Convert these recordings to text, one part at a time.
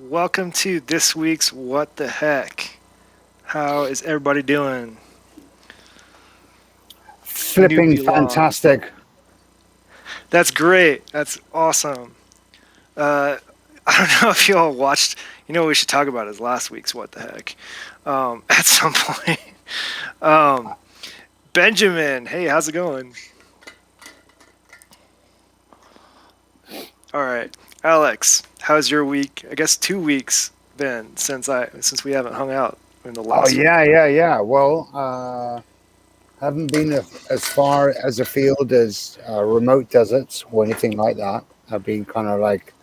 welcome to this week's What the Heck. How is everybody doing? Flipping Newbie log. fantastic. That's great. That's awesome. Uh, I don't know if you all watched. What we should talk about is last week's What the Heck. At some point. Um, Benjamin, hey, how's it going? All right, Alex, how's your week? I guess 2 weeks been since we haven't hung out in the Oh last week. yeah. Well, haven't been as far as afield as remote deserts or anything like that. I've been kind of like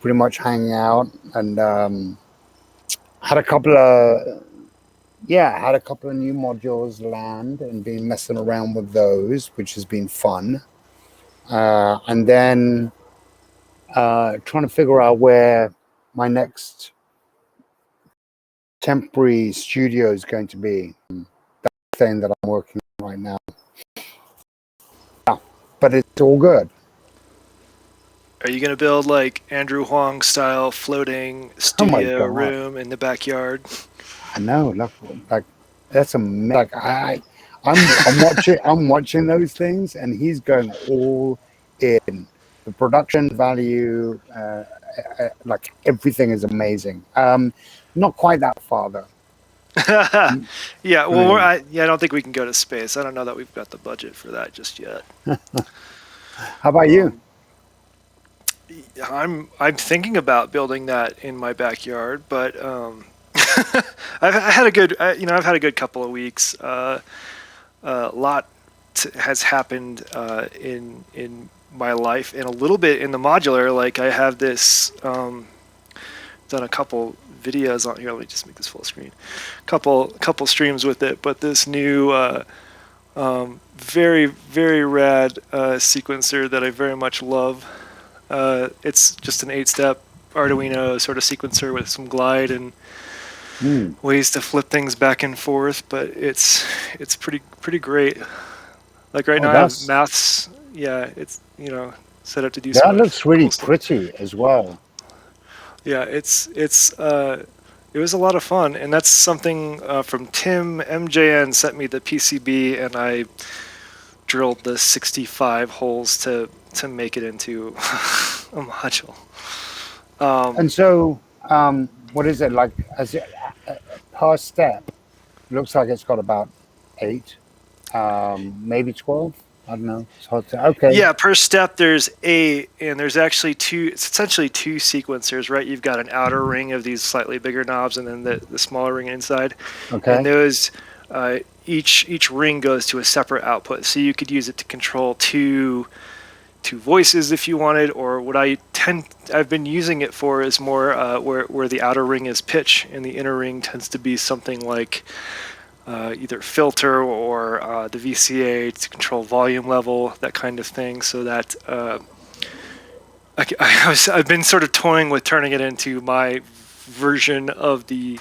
pretty much hanging out and had a couple of had a couple of new modules land and been messing around with those, which has been fun. And then trying to figure out where my next temporary studio is going to be. Thing that I'm working on right now. Yeah, but it's all good. Are you gonna build like Andrew Huang style floating Oh my studio god! room in the backyard? I know. Look, like that's a like I'm watching. I'm watching those things, and he's going all in. The production value, like everything is amazing. Not quite that far though. Yeah, I well, mean, I don't think we can go to space. I don't know that we've got the budget for that just yet. how about you? Um, I'm thinking about building that in my backyard, but I've had a good couple of weeks. A lot has happened in my life, and a little bit in the modular. Like I have this done a couple videos on here. Let me just make this full screen. Couple streams with it, but this new very rad sequencer that I very much love. It's just an 8-step Arduino sort of sequencer with some glide and Mm. ways to flip things back and forth, but it's pretty great. Like right Oh, now I have that's maths. Yeah, it's set up to do that some looks really cool stuff. pretty as well. Yeah, it was a lot of fun, and that's something from Tim MJN sent me the PCB, and I drilled the 65 holes to make it into a module. And so, what is it like? As it, per step, looks like it's got about eight, maybe 12. I don't know. It's hard to. Okay. Yeah, per step there's 8, and there's actually two. It's essentially two sequencers, right? You've got an outer ring of these slightly bigger knobs, and then the smaller ring inside, and Okay. those each ring goes to a separate output. So you could use it to control two voices if you wanted, or what I've been using it for is more where the outer ring is pitch, and the inner ring tends to be something like either filter or the VCA to control volume level, that kind of thing. So that I've been sort of toying with turning it into my version of the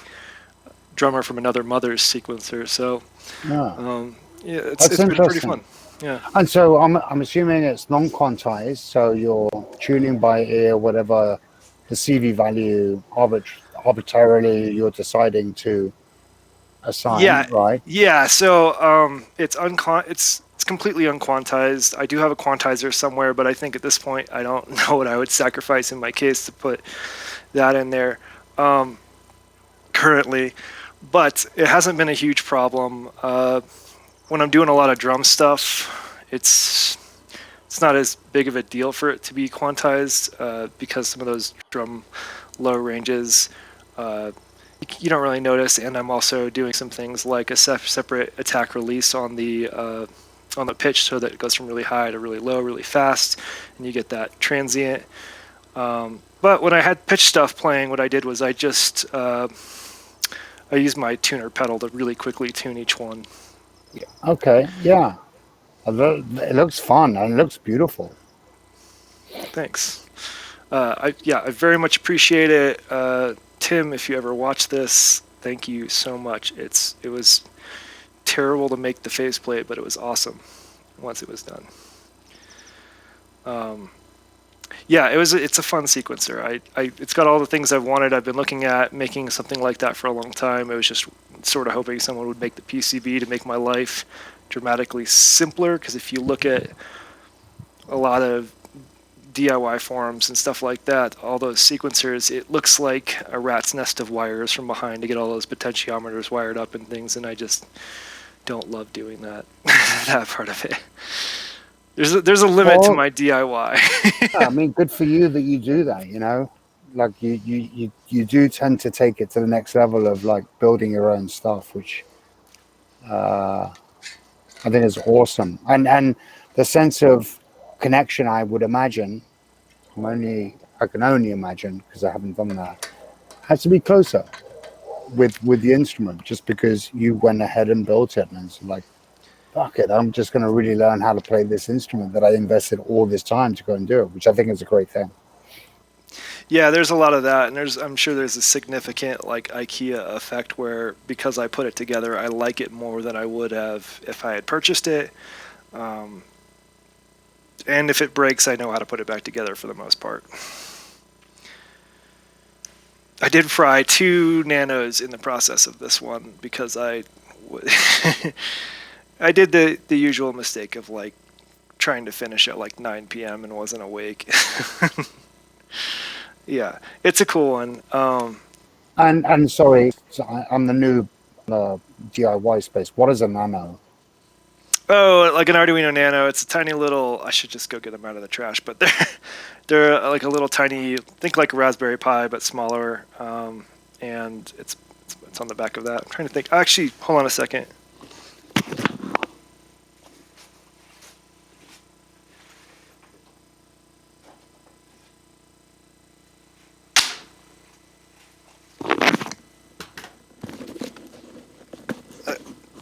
drummer from another mother's sequencer. So Yeah, yeah, that's it's been pretty interesting. fun. Yeah. And so, I'm assuming it's non-quantized. So you're tuning by ear whatever the CV value arbitrarily you're deciding to assign, Yeah, right? yeah. So it's completely unquantized. I do have a quantizer somewhere, but I think at this point I don't know what I would sacrifice in my case to put that in there currently. But it hasn't been a huge problem. When I'm doing a lot of drum stuff, it's not as big of a deal for it to be quantized because some of those drum low ranges you don't really notice. And I'm also doing some things like a separate attack release on the pitch so that it goes from really high to really low really fast, and you get that transient. But when I had pitch stuff playing, what I did was I used my tuner pedal to really quickly tune each one. Okay. Yeah. It looks fun and it looks beautiful. Thanks. I very much appreciate it. Tim, if you ever watch this, thank you so much. It was terrible to make the faceplate, but it was awesome once it was done. Um, Yeah, it's a fun sequencer. It's got all the things I've wanted. I've been looking at making something like that for a long time. It was just sort of hoping someone would make the PCB to make my life dramatically simpler. Because if you look at a lot of DIY forums and stuff like that, all those sequencers, it looks like a rat's nest of wires from behind to get all those potentiometers wired up and things, and I just don't love doing that that part of it. There's a limit to Well, my DIY. I mean, good for you that you do that. Like you do tend to take it to the next level of like building your own stuff, which I think is awesome. And the sense of connection, I would imagine, I can only imagine because I haven't done that, has to be closer with the instrument, just because you went ahead and built it, and it's like, fuck it, I'm just going to really learn how to play this instrument that I invested all this time to go and do it, which I think is a great thing. Yeah, there's a lot of that, and I'm sure there's a significant like IKEA effect where because I put it together, I like it more than I would have if I had purchased it. Um, and if it breaks, I know how to put it back together for the most part. I did fry 2 nanos in the process of this one because I did the usual mistake of like trying to finish at like 9 p.m. and wasn't awake. Yeah, it's a cool one. And sorry, so I'm the new DIY space. What is a nano? Oh, like an Arduino Nano. It's a tiny little. I should just go get them out of the trash, but they're like a little tiny. Think like a Raspberry Pi, but smaller. And it's on the back of that. I'm trying to think. Actually, hold on a second.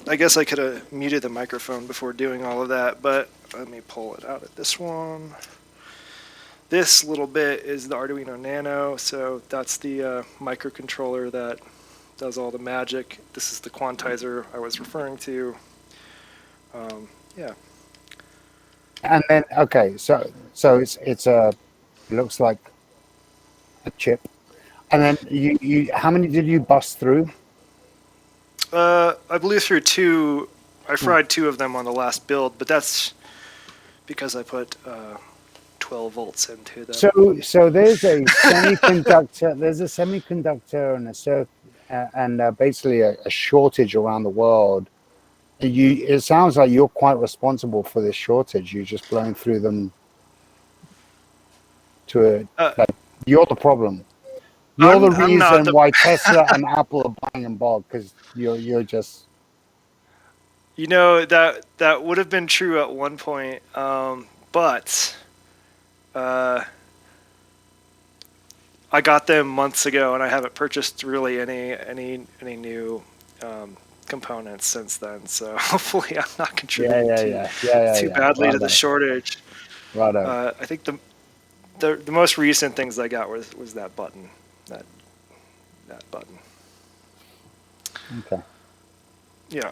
I guess I could have muted the microphone before doing all of that, but let me pull it out of this one. This little bit is the Arduino Nano, so that's the microcontroller that does all the magic. This is the quantizer I was referring to. Yeah. And then okay, so it's a, it looks like a chip. And then you how many did you bust through? I blew through 2. I fried 2 of them on the last build, but that's because I put 12 volts into them. So there's a semiconductor. There's a semiconductor and basically a shortage around the world. It sounds like you're quite responsible for this shortage. You're just blowing through them to like you're the problem. You're the I'm not reason the. why Tesla and Apple are buying in bulk, because you're just. You know that would have been true at one point, but I got them months ago, and I haven't purchased really any new components since then. So hopefully, I'm not contributing too badly to the shortage. Right. I think the most recent things I got was that button, that button. Okay. Yeah.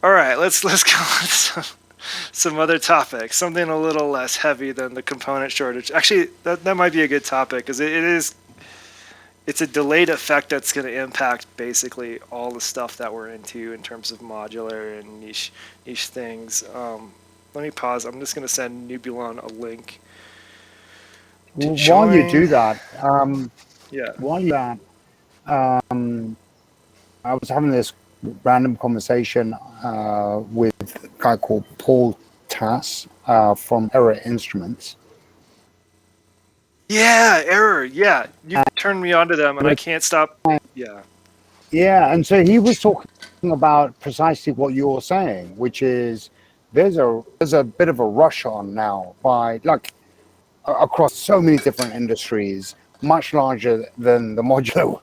All right. Let's go on some other topics. Something a little less heavy than the component shortage. Actually, that might be a good topic because it's a delayed effect that's going to impact basically all the stuff that we're into in terms of modular and niche things. Let me pause. I'm just going to send Nubulon a link. While you do that, Yeah. I was having this random conversation with a guy called Paul Tass from Error Instruments. Yeah, Error. Yeah, you turned me on to them, and I can't stop. Yeah. Yeah, and so he was talking about precisely what you're saying, which is there's a bit of a rush on now by like across so many different industries, much larger than the modular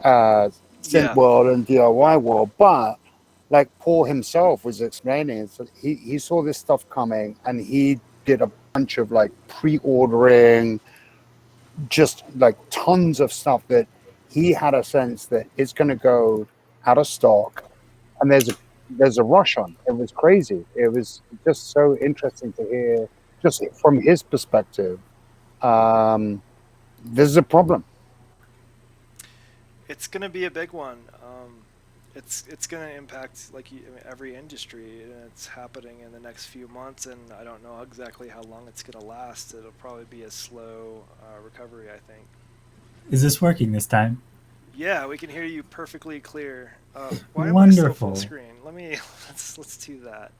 synth world and DIY world. But like Paul himself was explaining, so he saw this stuff coming and he did a bunch of like pre-ordering, just like tons of stuff that he had a sense that it's going to go out of stock, and there's a rush on. It was crazy. It was just so interesting to hear, just from his perspective, um, this is a problem. It's going to be a big one. It's going to impact like every industry, and it's happening in the next few months. And I don't know exactly how long it's going to last. It'll probably be a slow recovery, I think. Is this working this time? Yeah, we can hear you perfectly clear. Why am I still full Wonderful. screen? Let's do that.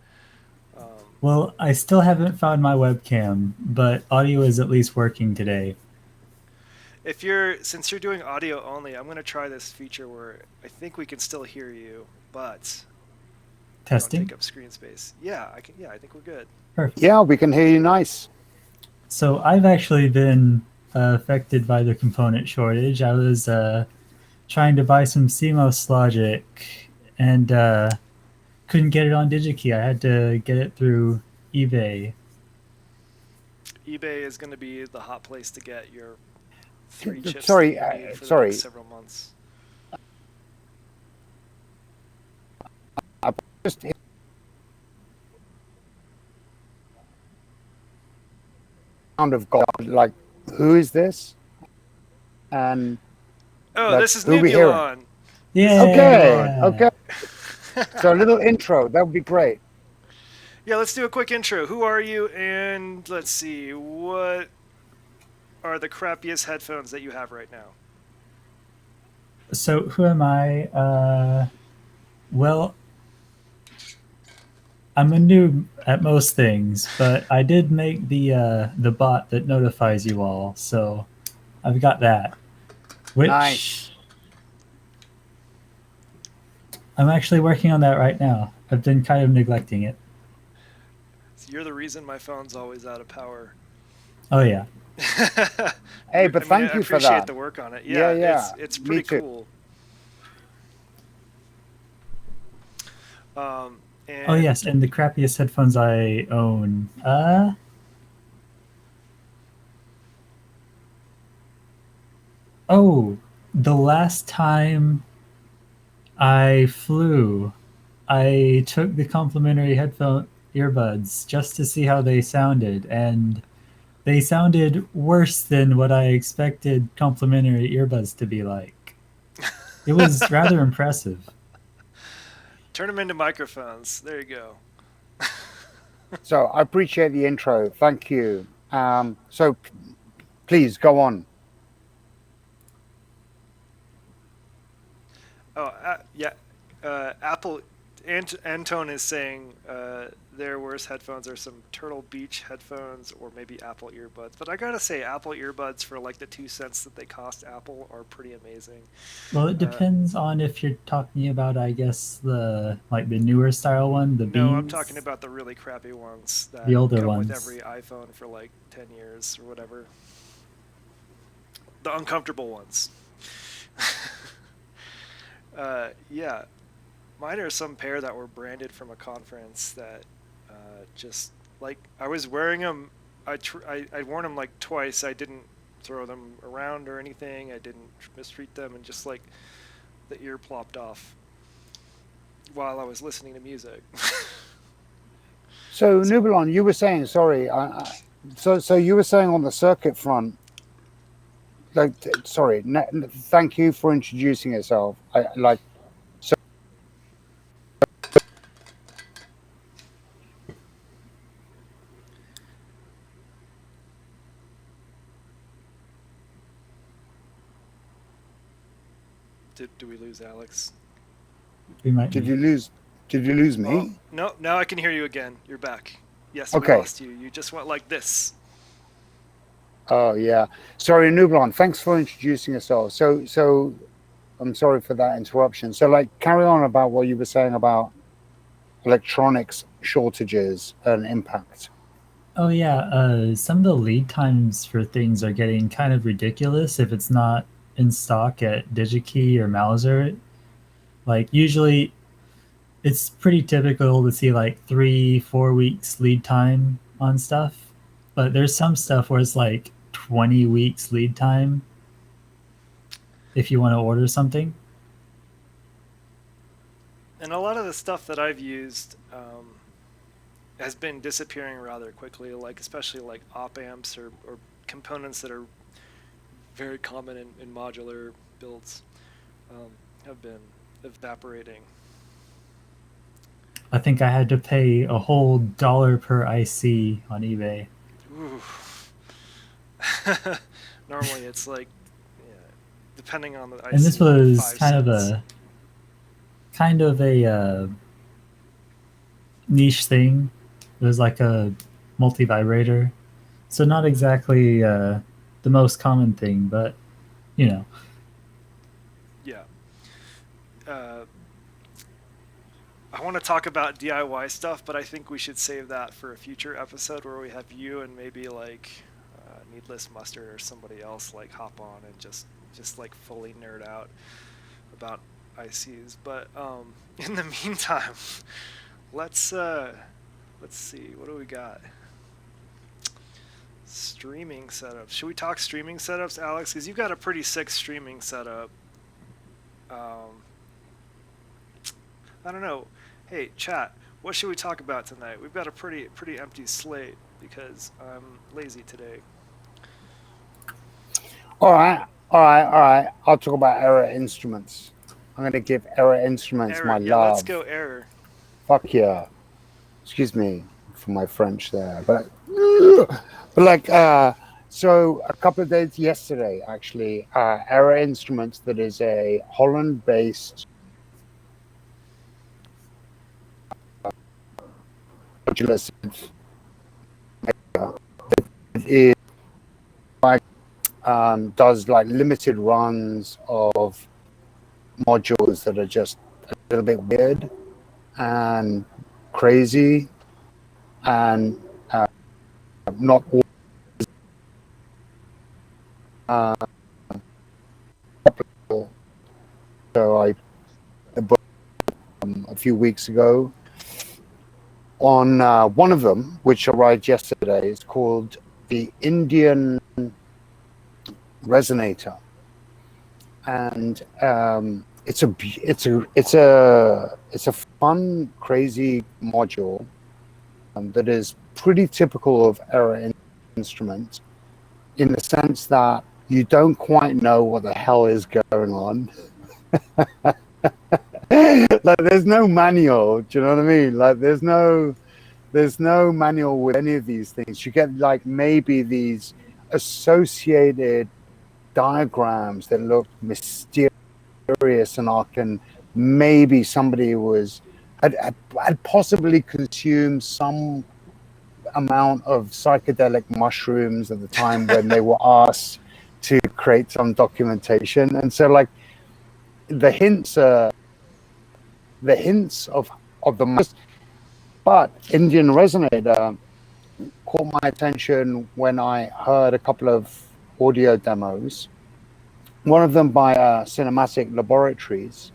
Um, Well, I still haven't found my webcam, but audio is at least working today. if since you're doing audio only, I'm going to try this feature where I think we can still hear you, but we don't take Testing? up screen space. Yeah, I can. Yeah, I think we're good. Perfect. Yeah, we can hear you nice. So I've actually been affected by the component shortage. I was trying to buy some CMOS logic and couldn't get it on DigiKey. I had to get it through eBay. eBay is going to be the hot place to get your 3 chips that Sorry, you need for the next sorry. several months. I just hear the sound of God. Like, who is this? And Oh, like, this is who are we hearing? Nubulon. Okay, Yeah. okay. So a little intro. That would be great. Yeah, let's do a quick intro. Who are you? And let's see, what are the crappiest headphones that you have right now? So who am I? Well, I'm a noob at most things, but I did make the bot that notifies you all, so I've got that. Which Nice. I'm actually working on that right now. I've been kind of neglecting it. So you're the reason my phone's always out of power. Oh yeah. Hey, but I thank you for appreciate that. the work on it. Yeah, Yeah, yeah. it's Me pretty too. cool. Oh And yes, and the crappiest headphones I own. Oh, the last time I flew, I took the complimentary headphone earbuds just to see how they sounded, and they sounded worse than what I expected complimentary earbuds to be like. It was rather impressive. turn them into microphones. There you go. So I appreciate the intro. Thank you. So please go on. Oh, yeah. Apple. Antone is saying their worst headphones are some Turtle Beach headphones or maybe Apple earbuds. But I gotta say, Apple earbuds for like the 2 cents that they cost Apple are pretty amazing. Well, it Uh, depends on if you're talking about, I guess, the newer style one, the no, I'm talking beans, about the really crappy ones the that older come with ones. every iPhone for like 10 years or whatever. The uncomfortable ones. Yeah, mine are some pair that were branded from a conference that just like I was wearing them. I'd worn them like twice. I didn't throw them around or anything. I didn't mistreat them, and just like the ear plopped off while I was listening to music. So So Nubulon, you were saying, sorry. So you were saying on the circuit front. Like, sorry. Thank you for introducing yourself. I like. So do we lose Alex? We might did be. you lose? Did you lose Oh me? no! Now I can hear you again. You're back. Yes, we Okay. lost you. You just went like this. Oh yeah. Sorry, Nubulon. Thanks for introducing yourself. So I'm sorry for that interruption. So like, carry on about what you were saying about electronics shortages and impact. Oh yeah, some of the lead times for things are getting kind of ridiculous if it's not in stock at DigiKey or Mauser. Like usually it's pretty typical to see like 3, 4 weeks lead time on stuff, but there's some stuff where it's like 20 weeks lead time if you want to order something. And a lot of the stuff that I've used has been disappearing rather quickly, like especially like op amps or components that are very common in modular builds have been evaporating. I think I had to pay a whole $1 per IC on eBay. Ooh. Normally it's like, yeah, depending on the IC, And this was 5 kind of a niche thing. It was like a multi-vibrator, so not exactly the most common thing, but you know. Yeah. I want to talk about DIY stuff, but I think we should save that for a future episode where we have you and maybe like Needless Mustard or somebody else like hop on and just like fully nerd out about ICs. But in the meantime, let's see, what do we got? Streaming setups. Should we talk streaming setups, Alex? Because you've got a pretty sick streaming setup. I don't know. Hey, chat, what should we talk about tonight? We've got a pretty empty slate because I'm lazy today. All right. I'll talk about Error Instruments. I'm going to give Error Instruments my Yeah, love. let's go Error. Fuck yeah. Excuse me for my French there, but like so a couple of days yesterday, actually, Error Instruments, that is a Holland-based modular synth maker. It is like does like limited runs of modules that are just a little bit weird and crazy and not all popular. So I bought a few weeks ago on one of them, which arrived yesterday. Is called the Indian Resonator, and it's a fun, crazy module that is pretty typical of Error Instruments, in the sense that you don't quite know what the hell is going on. Like, there's no manual. Do you know what I mean? Like, there's no manual with any of these things. You get like maybe these associated diagrams that look mysterious and arc, and maybe somebody had possibly consumed some amount of psychedelic mushrooms at the time when they were asked to create some documentation. And so like the hints of the, but Indian Resonator caught my attention when I heard a couple of audio demos, one of them by Cinematic Laboratories,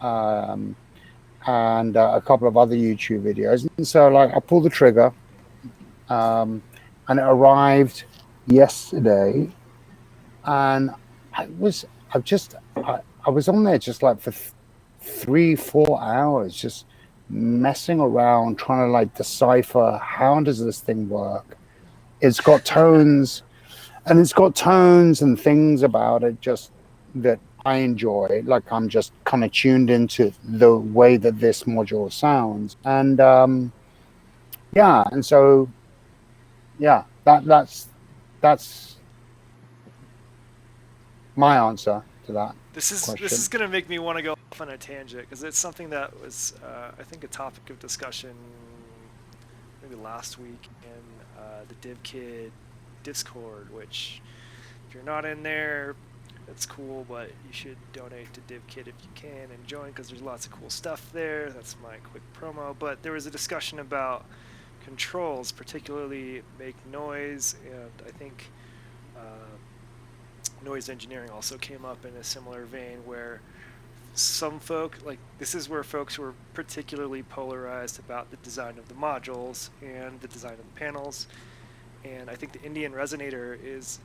and a couple of other YouTube videos. And so like I pulled the trigger, and it arrived yesterday, and I was on there just like for 3-4 hours, just messing around, trying to like decipher how does this thing work. It's got tones and things about it just that I enjoy. Like, I'm just kind of tuned into the way that this module sounds, and that's my answer to that. This question. is going to make me want to go off on a tangent, because it's something that was, I think, a topic of discussion maybe last week in the DivKid Discord, which, if you're not in there, it's cool, but you should donate to DivKid if you can and join, because there's lots of cool stuff there. That's my quick promo. But there was a discussion about controls, particularly make noise, and I think noise engineering also came up in a similar vein, where some folk, like, this is where folks were particularly polarized about the design of the modules and the design of the panels. And I think the Indian Resonator is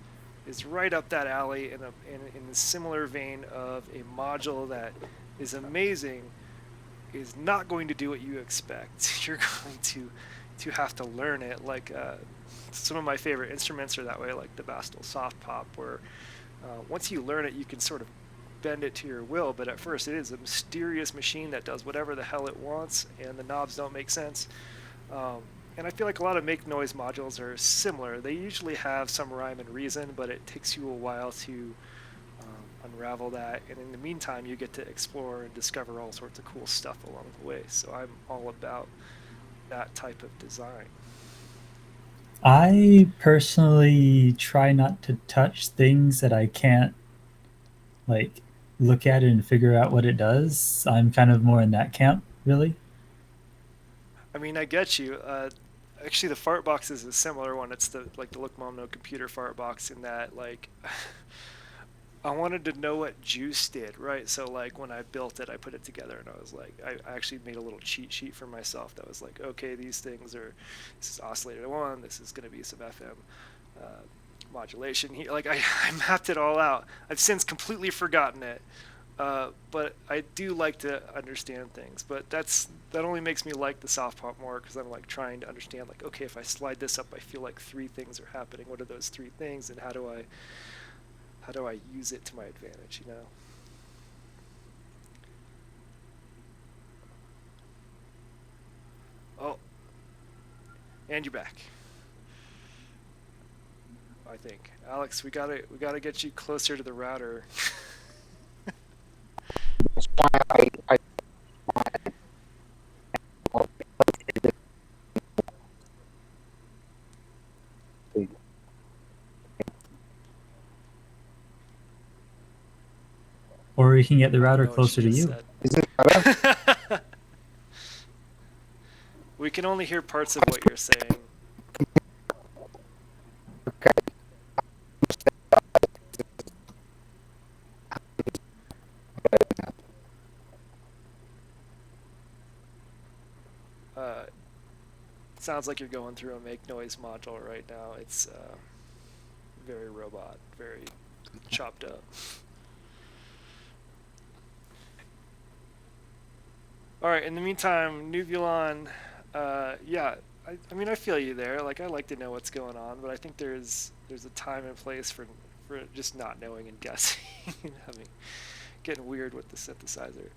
right up that alley in a similar vein of a module that is amazing, is not going to do what you expect. You're going to to have to learn it. Like some of my favorite instruments are that way, like the Bastel Soft Pop, where once you learn it, you can sort of bend it to your will. But at first, it is a mysterious machine that does whatever the hell it wants, and the knobs don't make sense. And I feel like a lot of make noise modules are similar. They usually have some rhyme and reason, but it takes you a while to unravel that. And in the meantime, you get to explore and discover all sorts of cool stuff along the way. So I'm all about that type of design. I personally try not to touch things that I can't like look at it and figure out what it does. I'm kind of more in that camp, really. I mean, I get you. Actually, the fart box is a similar one. It's the like the Look Mom No Computer fart box in that like I wanted to know what juice did, right? So like when I built it, I put it together and I was like, I actually made a little cheat sheet for myself that was like, okay, these things are, this is oscillator one, this is going to be some FM modulation here. Like I mapped it all out. I've since completely forgotten it. But I do like to understand things. But that only makes me like the soft pop more because I'm like trying to understand like, okay, if I slide this up, I feel like three things are happening. What are those three things, and how do I use it to my advantage, you know? Oh, and you're back. I think, Alex, we gotta get you closer to the router. That's why I Or you can get the I don't router know what closer to just you. is it better? We can only hear parts of what you're saying. Okay. Sounds like you're going through a make noise module right now. It's very robot, very chopped up. All right. In the meantime, Nubulon, yeah. I mean, I feel you there. Like, I like to know what's going on, but I think there's a time and place for just not knowing and guessing. Having getting weird with the synthesizer.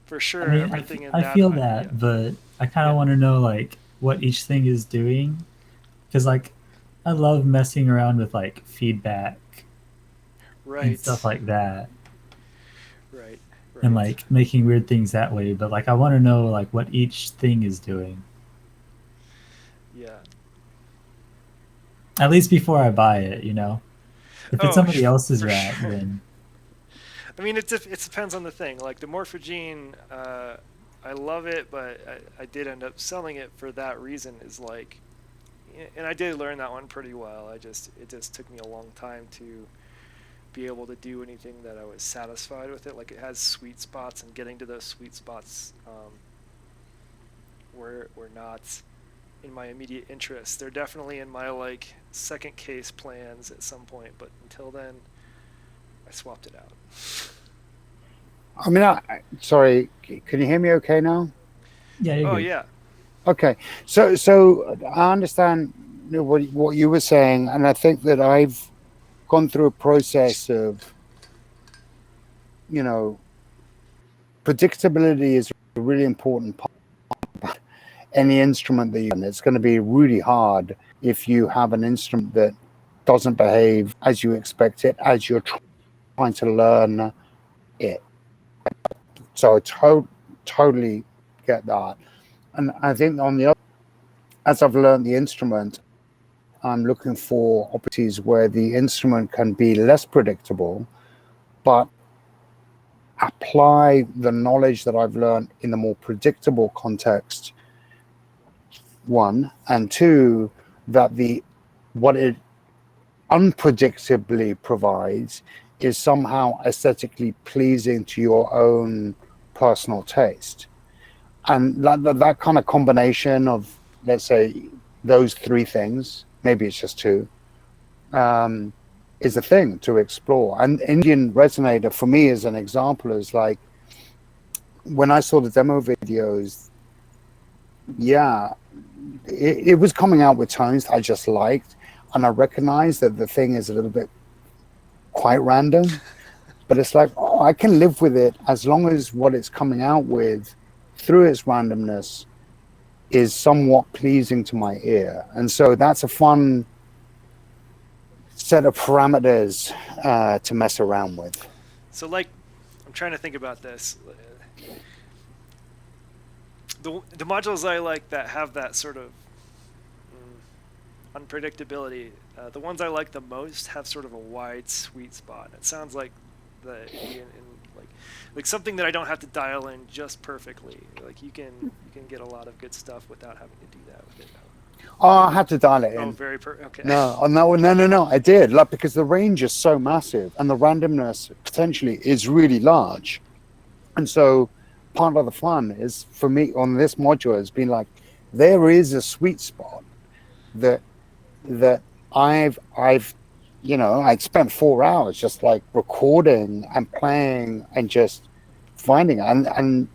For sure, I mean, everything in I that. feel that, Yeah. but I kind of Yeah. want to know like what each thing is doing, because like I love messing around with like feedback and Right. stuff like that, Right. and Right. like making weird things that way. But like I want to know like what each thing is doing, Yeah. at least before I buy it. You know, if it's Oh, somebody else's for rack, sure. then I mean, it depends on the thing. Like the Morphogene, I love it, but I did end up selling it for that reason. Is like, and I did learn that one pretty well. It just took me a long time to be able to do anything that I was satisfied with it. Like it has sweet spots, and getting to those sweet spots were not in my immediate interest. They're definitely in my like second case plans at some point, but until then, I swapped it out. I mean, sorry, can you hear me okay now? yeah, you're Oh good. yeah. Okay, so I understand what you were saying, and I think that I've gone through a process of, you know, predictability is a really important part of any instrument that you. And it's going to be really hard if you have an instrument that doesn't behave as you expect it as you're trying to learn it. So I totally get that, and I think on the other, as I've learned the instrument, I'm looking for opportunities where the instrument can be less predictable, but apply the knowledge that I've learned in the more predictable context. One, and two, that what it unpredictably provides is somehow aesthetically pleasing to your own personal taste. And that kind of combination of, let's say, those three things, maybe it's just two, um, is a thing to explore. And Indian Resonator, for me, as an example, is like when I saw the demo videos, yeah, it was coming out with tones I just liked, and I recognized that the thing is a little bit quite random, but it's like, oh, I can live with it as long as what it's coming out with through its randomness is somewhat pleasing to my ear. And so that's a fun set of parameters to mess around with. So, like, I'm trying to think about this. The modules I like that have that sort of unpredictability, the ones I like the most have sort of a wide sweet spot. It sounds like the Indian, like something that I don't have to dial in just perfectly. Like you can get a lot of good stuff without having to do that with it. Oh, I had to dial it in. Oh, very okay. No, I did. Like, because the range is so massive and the randomness potentially is really large. And so part of the fun is for me on this module has been like, there is a sweet spot that I've I spent 4 hours just like recording and playing and just finding it. And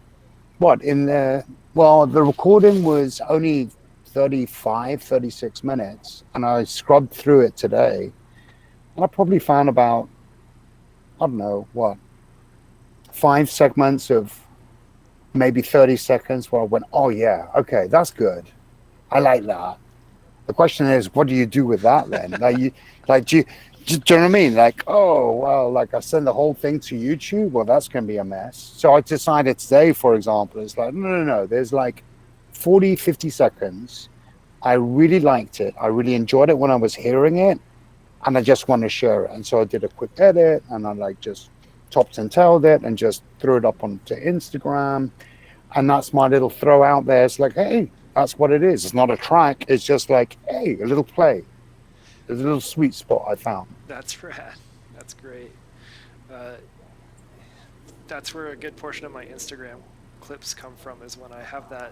what in the the recording was only 36 minutes, and I scrubbed through it today, and I probably found about, I don't know what, 5 segments of maybe 30 seconds where I went, oh yeah, okay, that's good, I like that. The question is, what do you do with that then? Do you know what I mean? Like, oh, well, like I send the whole thing to YouTube. Well, that's going to be a mess. So I decided today, for example, it's like, no. There's like 40, 50 seconds. I really liked it. I really enjoyed it when I was hearing it. And I just want to share it. And so I did a quick edit and I like just topped and tailed it and just threw it up onto Instagram. And that's my little throw out there. It's like, hey, that's what it is. It's not a track. It's just like, hey, a little play. There's a little sweet spot I found. That's rad. That's great. That's where a good portion of my Instagram clips come from, is when I have that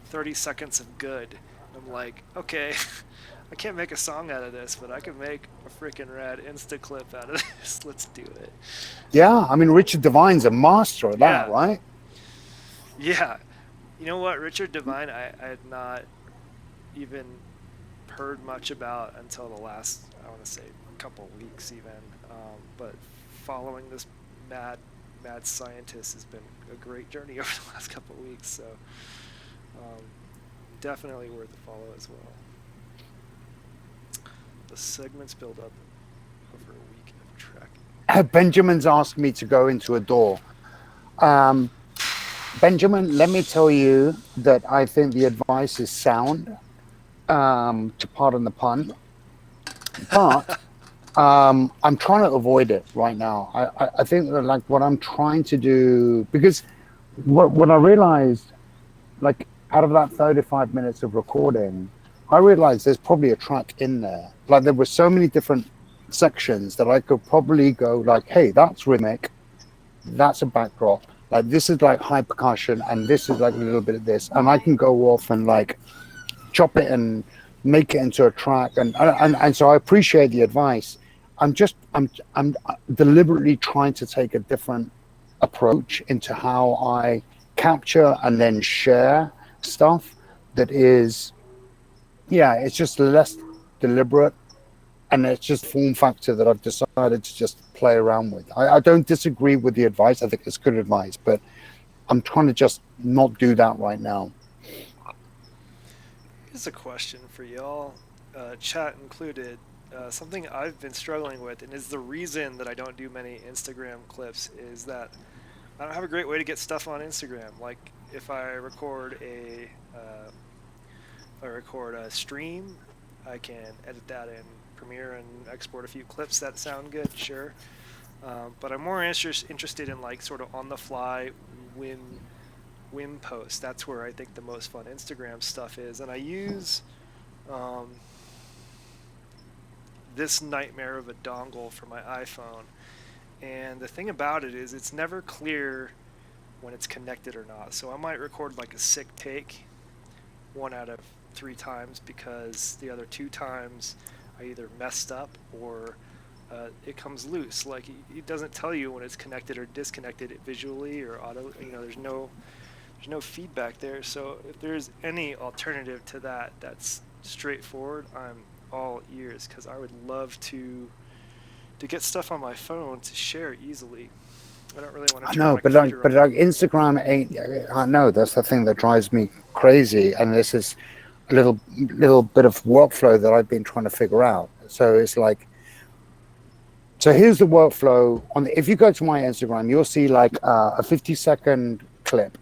30 seconds of good. I'm like, okay, I can't make a song out of this, but I can make a freaking rad Insta clip out of this. Let's do it. Yeah, I mean, Richard Devine's a master of that, right? Yeah. You know what? Richard Devine, I had not even heard much about until the last, I want to say, couple weeks even. But following this mad scientist has been a great journey over the last couple weeks. So definitely worth a follow as well. The segments build up over a week of tracking. Benjamin's asked me to go into a door. Benjamin, let me tell you that I think the advice is sound, to pardon the pun, but I'm trying to avoid it right now. I think that like what I'm trying to do, because what I realized, like out of that 35 minutes of recording, I realized there's probably a track in there. Like there were so many different sections that I could probably go like, hey, that's rhythmic, that's a backdrop. Like this is like high percussion, and this is like a little bit of this, and I can go off and like chop it and make it into a track, and so I appreciate the advice. I'm deliberately trying to take a different approach into how I capture and then share stuff that is, it's just less deliberate, and it's just form factor that I've decided to just play around with. I don't disagree with the advice. I think it's good advice, but I'm trying to just not do that right now. Here's a question for y'all, chat included. Something I've been struggling with, and is the reason that I don't do many Instagram clips, is that I don't have a great way to get stuff on Instagram. Like if I record a stream, I can edit that in Premiere and export a few clips that sound good, sure. But I'm more interested in like sort of on the fly whim posts. That's where I think the most fun Instagram stuff is, and I use this nightmare of a dongle for my iPhone. And the thing about it is it's never clear when it's connected or not. So I might record like a sick take 1 out of 3 times because the other 2 times I either messed up or it comes loose. Like it doesn't tell you when it's connected or disconnected visually or auto. There's there's no feedback there. So if there's any alternative to that that's straightforward, I'm all ears, because I would love to get stuff on my phone to share easily. I don't really want to I turn know, my computer but on. like Instagram ain't. I know that's the thing that drives me crazy, and this is a little bit of workflow that I've been trying to figure out. So it's like, so here's the workflow on. If you go to my Instagram, you'll see like a 50-second clip,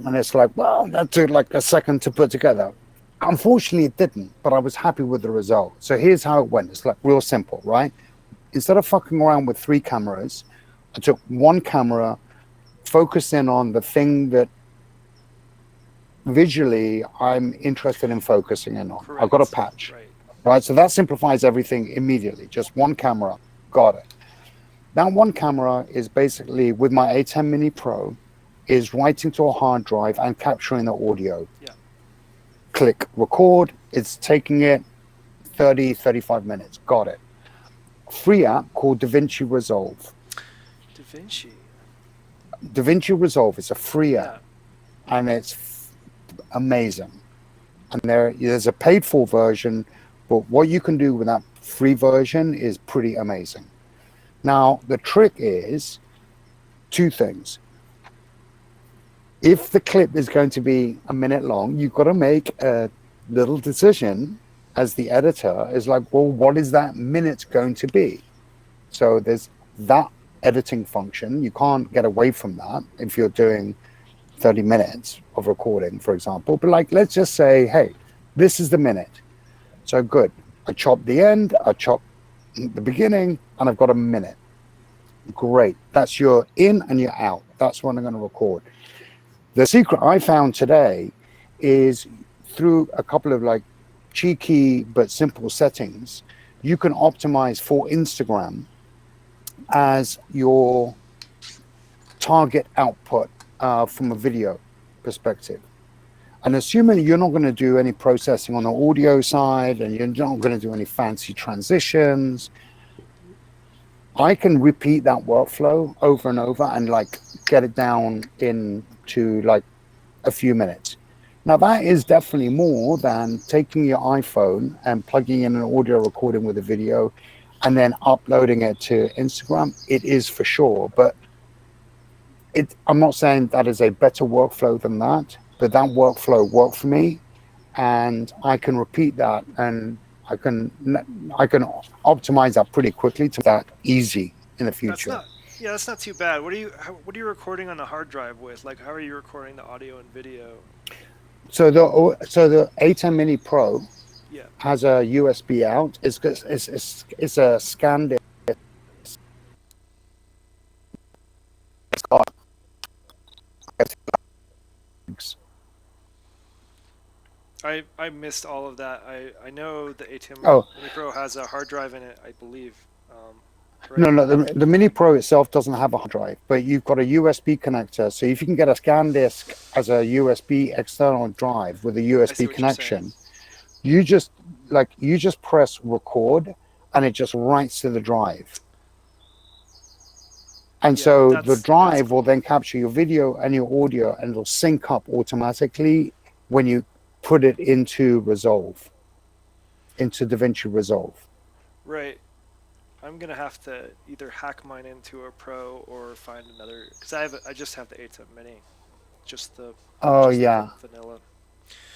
and it's like, well, that took like a second to put together. Unfortunately, it didn't, but I was happy with the result. So here's how it went. It's like real simple, right? Instead of fucking around with 3 cameras, I took 1 camera, focused in on the thing that visually I'm interested in focusing in on. Correct. I've got a patch, right? So that simplifies everything immediately. Just 1 camera, got it. That 1 camera is basically, with my A10 Mini Pro, is writing to a hard drive and capturing the audio. Yeah. Click record, it's taking it 30, 35 minutes, got it. Free app called DaVinci Resolve. DaVinci Resolve is a free app, and it's amazing. And there's a paid for version, but what you can do with that free version is pretty amazing. Now, the trick is 2 things. If the clip is going to be a minute long, you've got to make a little decision as the editor. Is like, well, what is that minute going to be? So there's that editing function. You can't get away from that if you're doing 30 minutes of recording, for example. But like, let's just say, hey, this is the minute. So good. I chop the end, I chop the beginning, and I've got a minute. Great. That's your in and your out. That's when I'm going to record. The secret I found today is through a couple of like cheeky but simple settings, you can optimize for Instagram as your target output from a video perspective. And assuming you're not going to do any processing on the audio side and you're not going to do any fancy transitions, I can repeat that workflow over and over and like get it down into like a few minutes. Now that is definitely more than taking your iPhone and plugging in an audio recording with a video and then uploading it to Instagram. It is for sure, but I'm not saying that is a better workflow than that, but that workflow worked for me, and I can repeat that, and I can optimize that pretty quickly to that easy in the future. That's not too bad. What are you recording on the hard drive with? Like, how are you recording the audio and video? So the A10 Mini Pro has a USB out. It's a scan disc. It's got I missed all of that. I know the A10 Mini Pro has a hard drive in it, I believe. No, the Mini Pro itself doesn't have a hard drive, but you've got a USB connector. So if you can get a scan disk as a USB external drive with a USB connection, you just press record and it just writes to the drive. And so the drive will then capture your video and your audio, and it'll sync up automatically when you put it into Resolve, into DaVinci Resolve. Right. I'm gonna have to either hack mine into a Pro or find another, because I just have the A10 Mini, just the vanilla.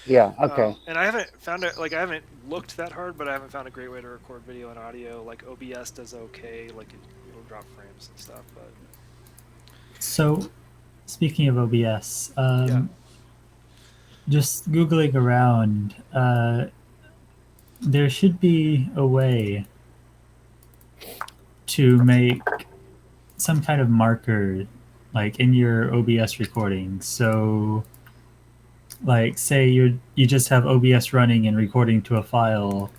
Yeah. Okay. And I haven't found it. Like, I haven't looked that hard, but I haven't found a great way to record video and audio. Like OBS does okay. Like it'll drop frames and stuff. But so, speaking of OBS, just googling around, there should be a way to make some kind of marker like in your OBS recording. So like say you just have OBS running and recording to a file,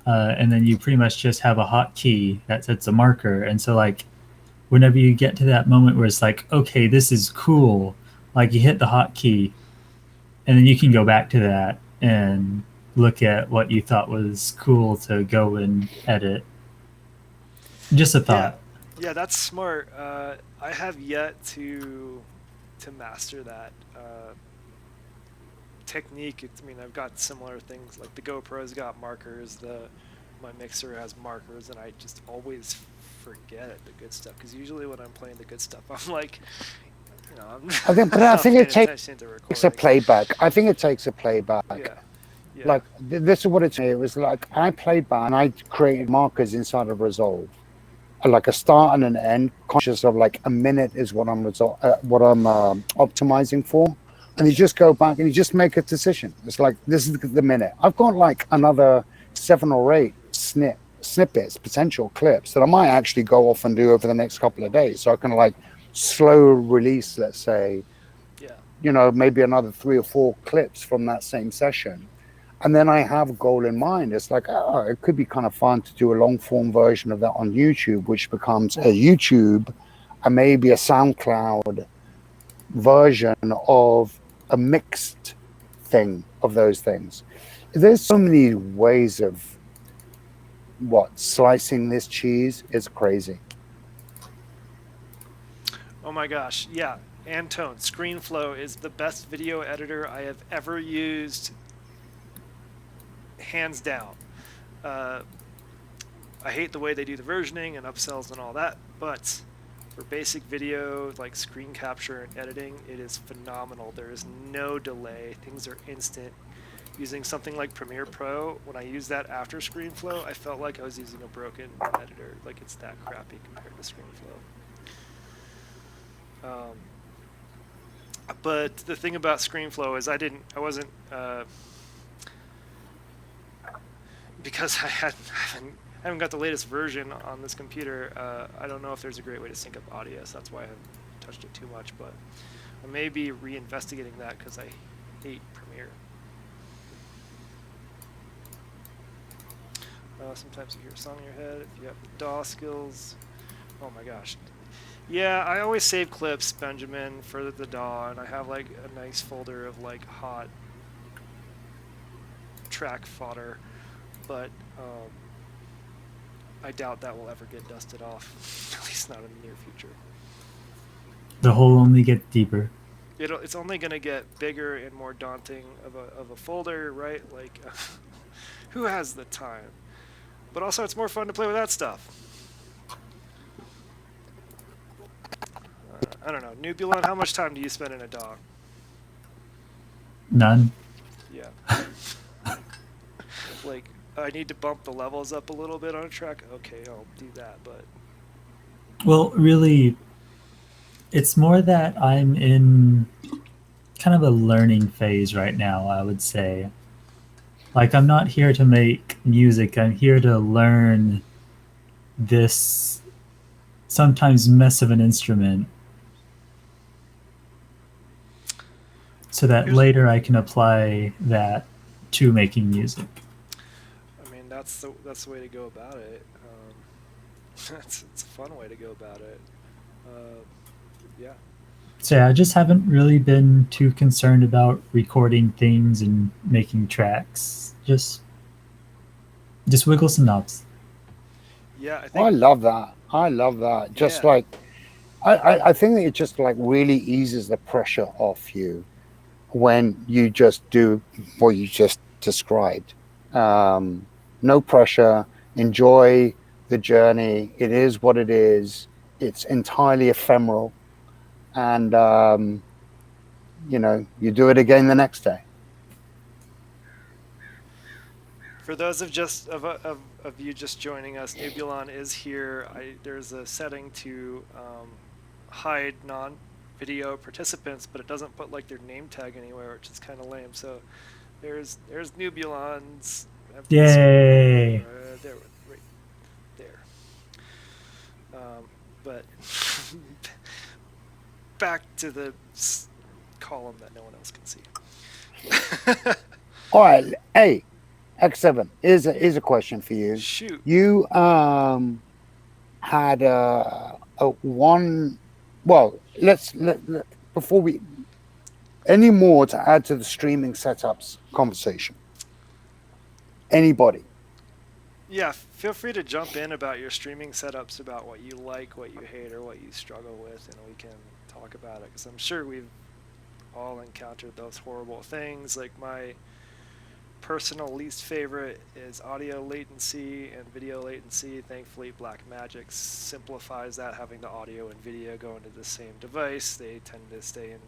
and then you pretty much just have a hotkey that sets a marker. And so like whenever you get to that moment where it's like, okay, this is cool, like you hit the hotkey and then you can go back to that and look at what you thought was cool to go and edit. Just a thought. Yeah, that's smart. I have yet to to master that technique. I mean, I've got similar things like the GoPro's got markers, my mixer has markers, and I just always forget the good stuff because usually when I'm playing the good stuff, I'm like, I think, but I think it takes a playback. I think it takes a playback. Yeah. Yeah. Like this is what it was like. I played back and I created markers inside of Resolve, like a start and an end, conscious of like a minute is what I'm optimizing for, and you just go back and you just make a decision. It's like this is the minute. I've got like another 7 or 8 snippets, potential clips that I might actually go off and do over the next couple of days, so I can like slow release, let's say, maybe another 3 or 4 clips from that same session. And then I have a goal in mind. It's like, it could be kind of fun to do a long form version of that on YouTube, which becomes a YouTube and maybe a SoundCloud version of a mixed thing of those things. There's so many ways of slicing this cheese is crazy. Oh my gosh. Yeah. Antone, ScreenFlow is the best video editor I have ever used. Hands down. I hate the way they do the versioning and upsells and all that, but for basic video like screen capture and editing, it is phenomenal. There is no delay. Things are instant. Using something like Premiere Pro, when I use that after ScreenFlow, I felt like I was using a broken editor. Like it's that crappy compared to ScreenFlow. But the thing about ScreenFlow is I wasn't because I haven't got the latest version on this computer. I don't know if there's a great way to sync up audio, so that's why I haven't touched it too much. But I may be reinvestigating that because I hate Premiere. Sometimes you hear a song in your head if you have the DAW skills. Oh my gosh. Yeah, I always save clips, Benjamin, for the DAW, and I have like a nice folder of like hot track fodder. But I doubt that will ever get dusted off, at least not in the near future. The hole only gets deeper. It's only going to get bigger and more daunting of a folder, right? Like, who has the time? But also, it's more fun to play with that stuff. I don't know. Nubulon, how much time do you spend in a DAW? None. Yeah. Like, I need to bump the levels up a little bit on a track. Okay, I'll do that, but... Well, really, it's more that I'm in kind of a learning phase right now, I would say. Like, I'm not here to make music. I'm here to learn this sometimes mess of an instrument so that later I can apply that to making music. I mean, that's the way to go about it. It's a fun way to go about it. Yeah. So yeah, I just haven't really been too concerned about recording things and making tracks. Just wiggle some knobs. Yeah, I think. I love that. Just like, I think that it just like really eases the pressure off you when you just do what you just described. No pressure. Enjoy the journey. It is what it is. It's entirely ephemeral. And, you do it again the next day. For those of you just joining us, Nubulon is here. There's a setting to hide non-video participants, but it doesn't put like their name tag anywhere, which is kind of lame. So there's Nubulon's. Yay! There, right there. But back to the column that no one else can see. All right, hey, X7, here's a question for you. Shoot. You had a one. Well, let before we any more to add to the streaming setups conversation. Anybody? Yeah, feel free to jump in about your streaming setups, about what you like, what you hate, or what you struggle with, and we can talk about it. Because I'm sure we've all encountered those horrible things. Like my personal least favorite is audio latency and video latency. Thankfully, Blackmagic simplifies that, having the audio and video go into the same device. They tend to stay in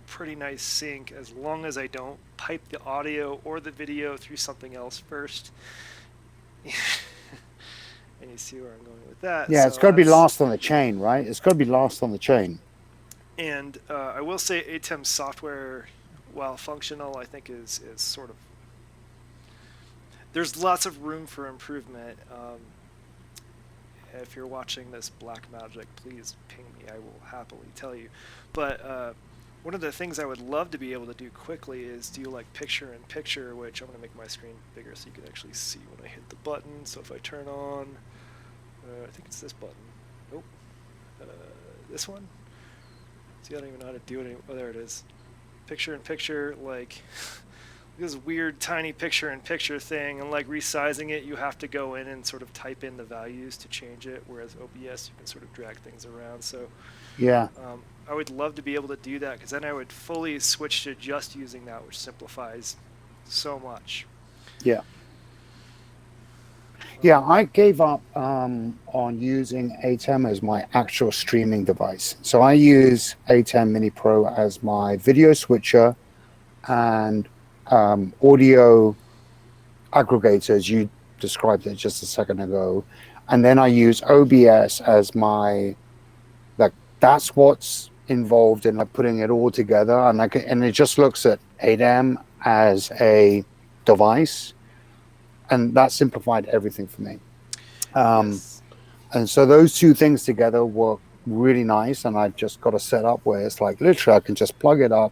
pretty nice sync as long as I don't pipe the audio or the video through something else first. And you see where I'm going with that. Yeah, so it's got to be last on the chain, right? It's got to be last on the chain. And I will say ATEM's software, while functional, I think is sort of, there's lots of room for improvement. If you're watching this, Blackmagic, please ping me. I will happily tell you. But one of the things I would love to be able to do quickly is do like picture-in-picture, which I'm going to make my screen bigger so you can actually see when I hit the button. So if I turn on, I think it's this button. Nope. This one? See, I don't even know how to do it anymore. Oh, there it is. Picture-in-picture, like this weird tiny picture-in-picture thing, and like resizing it, you have to go in and sort of type in the values to change it, whereas OBS, you can sort of drag things around. So yeah, I would love to be able to do that, because then I would fully switch to just using that, which simplifies so much. yeah. Yeah, I gave up on using ATEM as my actual streaming device. So I use ATEM Mini Pro as my video switcher and audio aggregator, as you described it just a second ago. And then I use OBS as my, like, that's what's involved in like putting it all together. And it just looks at ATEM as a device. And that simplified everything for me. Yes. And so those two things together work really nice. And I've just got a setup where it's like literally I can just plug it up,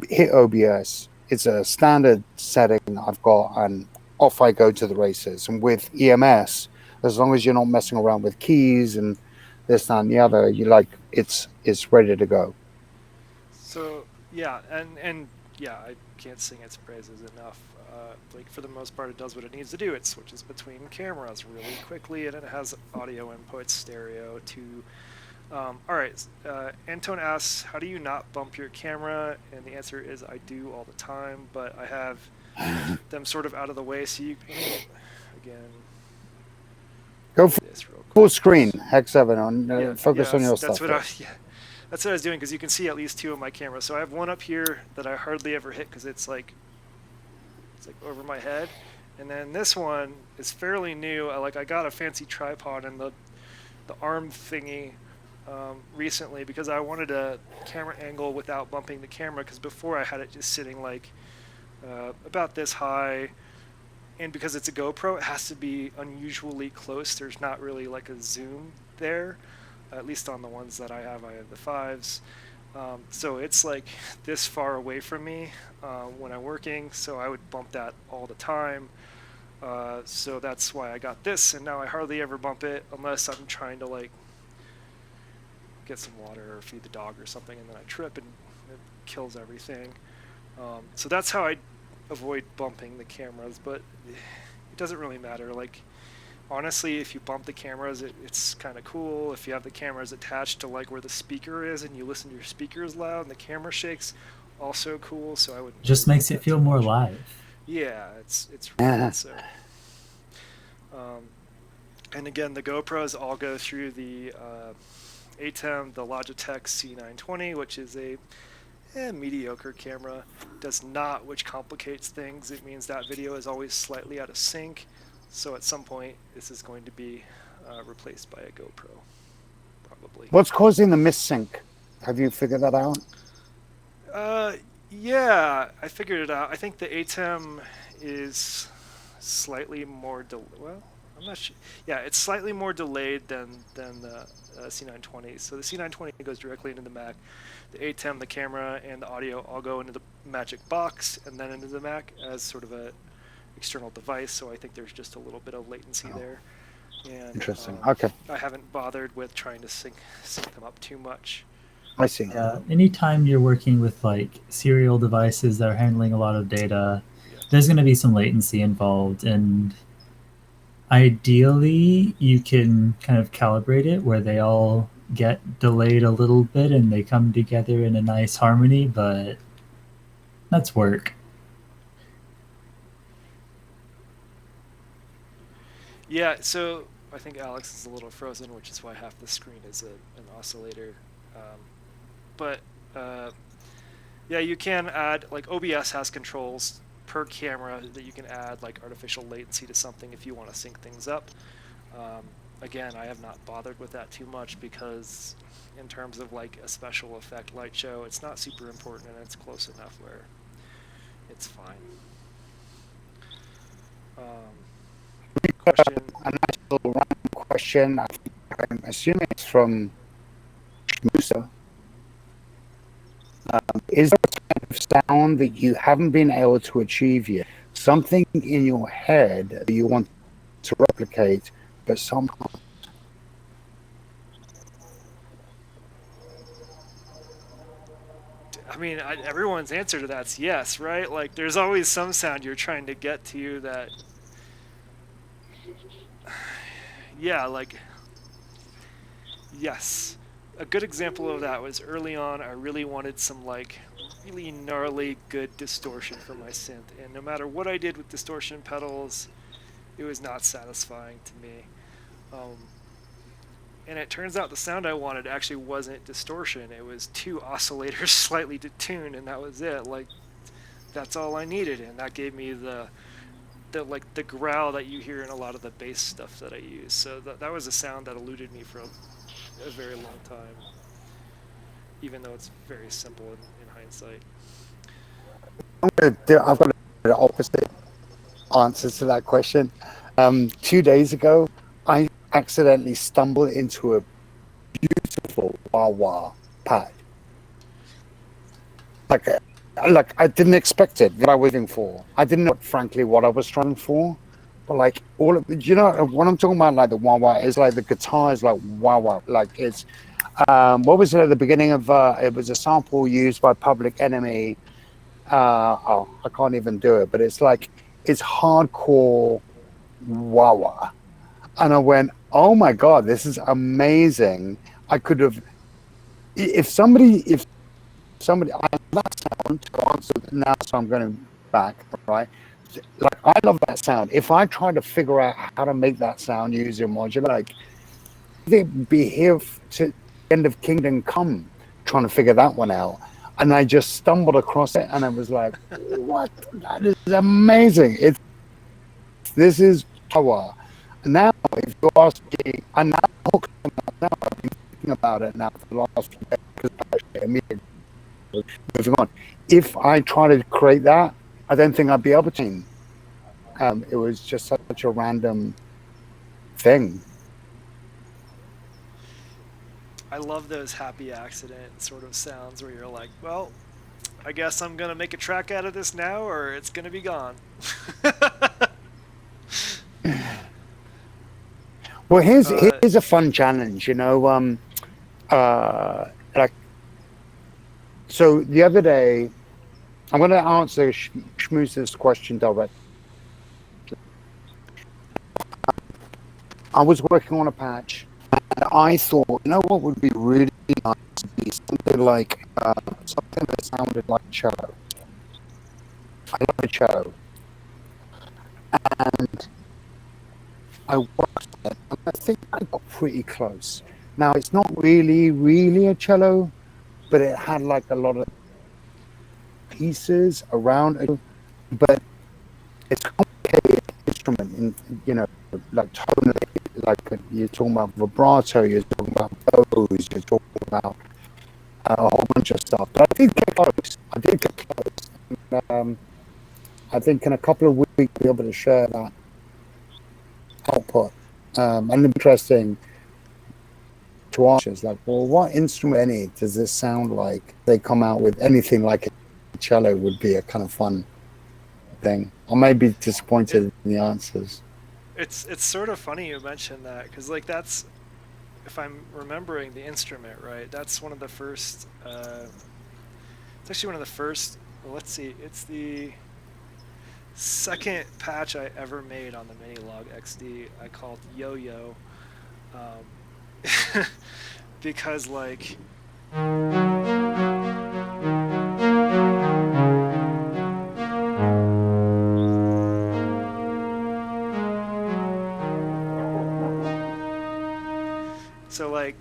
hit OBS. It's a standard setting I've got, and off I go to the races. And with EMS, as long as you're not messing around with keys and this, that, and the other, you like it's ready to go. So yeah, and yeah, I can't sing its praises enough. Like for the most part, it does what it needs to do. It switches between cameras really quickly, and it has audio inputs, stereo to. All right, Antone asks, how do you not bump your camera? And the answer is I do all the time, but I have them sort of out of the way, so you can, again, Go for this real quick. full screen, Hex 7 on focus on your that's stuff. That's what I was doing, because you can see at least two of my cameras. So I have one up here that I hardly ever hit because it's like over my head, and then this one is fairly new. I got a fancy tripod and the arm thingy recently because I wanted a camera angle without bumping the camera, because before I had it just sitting like about this high, and because it's a GoPro, it has to be unusually close. There's not really like a zoom there, at least on the ones that I have the 5s. So it's like this far away from me when I'm working, so I would bump that all the time. So that's why I got this, and now I hardly ever bump it unless I'm trying to like get some water or feed the dog or something, and then I trip and it kills everything. So that's how I avoid bumping the cameras, but it doesn't really matter. Like, honestly, if you bump the cameras, it's kind of cool. If you have the cameras attached to like where the speaker is and you listen to your speakers loud and the camera shakes, also cool. So I would Just makes it feel more live. Yeah, it's really so. And again, the GoPros all go through the ATEM, the Logitech C920, which is a mediocre camera. Does not, which complicates things. It means that video is always slightly out of sync. So at some point, this is going to be replaced by a GoPro, probably. What's causing the missync? Have you figured that out? Yeah, I figured it out. I think the ATEM is slightly more well, I'm not sure. Yeah, it's slightly more delayed than the C920. So the C920 goes directly into the Mac. The ATEM, the camera, and the audio all go into the Magic Box and then into the Mac as sort of a external device. So I think there's just a little bit of latency there. And, interesting. Okay. I haven't bothered with trying to sync them up too much. I see. Anytime you're working with like serial devices that are handling a lot of data, there's going to be some latency involved, and Ideally, you can kind of calibrate it where they all get delayed a little bit and they come together in a nice harmony, but that's work. Yeah, so I think Alex is a little frozen, which is why half the screen is an oscillator. But yeah, you can add, like OBS has controls per camera that you can add like artificial latency to something if you want to sync things up. Again, I have not bothered with that too much because in terms of like a special effect light show, it's not super important and it's close enough where it's fine. Question. A nice little random question. I'm assuming it's from Musa. Is there a kind of sound that you haven't been able to achieve yet? Something in your head that you want to replicate, but somehow. I mean, everyone's answer to that's yes, right? Like, there's always some sound you're trying to get to that. Yeah, like, yes. A good example of that was early on, I really wanted some, like, really gnarly good distortion for my synth. And no matter what I did with distortion pedals, it was not satisfying to me. And it turns out the sound I wanted actually wasn't distortion. It was two oscillators slightly detuned, and that was it. Like, that's all I needed, and that gave me the growl that you hear in a lot of the bass stuff that I use. So that was a sound that eluded me for a very long time, even though it's very simple in hindsight. I've got the opposite answer to that question. 2 days ago, I accidentally stumbled into a beautiful wah-wah pad. Like I didn't expect it. What I was looking for, I didn't know, frankly, what I was trying for. But like all of, you know, what I'm talking about, like the wah-wah is like the guitar is like wah-wah. Like it's, what was it at the beginning of? It was a sample used by Public Enemy. I can't even do it, but it's like it's hardcore wah-wah. And I went, oh my God, this is amazing. I could have, if somebody, I love that sound to answer now, so I'm going back, right? Like, I love that sound. If I try to figure out how to make that sound using modular, like, they'd be here to the end of Kingdom Come trying to figure that one out. And I just stumbled across it and I was like, what? That is amazing. This is power. Now, if you ask me, and now I've been thinking about it now for the last few days, because moving on. If I try to create that, I don't think I'd be able to. It was just such a random thing. I love those happy accident sort of sounds where you're like, well, I guess I'm gonna make a track out of this now, or it's gonna be gone. Well, here's a fun challenge, you know. Like, so the other day, I'm going to answer Schmooze's question directly. I was working on a patch, and I thought, you know what would be really nice to be something like something that sounded like cello. I love a cello, and I worked on it, and I think I got pretty close. Now, it's not really a cello, but it had like a lot of pieces around it, but it's a complicated instrument, in, you know, like tonally, like you're talking about vibrato, you're talking about bows, you're talking about a whole bunch of stuff. But I did get close. And, I think in a couple of weeks we'll be able to share that output. And interesting to ask is like, well, what instrument does this sound like? They come out with anything like a cello would be a kind of fun thing. I may be disappointed in the answers. It's sort of funny you mentioned that, because like that's, if I'm remembering the instrument right, that's one of the first. It's actually one of the first. Well, let's see. It's the second patch I ever made on the Minilog XD, I called Yo-Yo, um, because like so like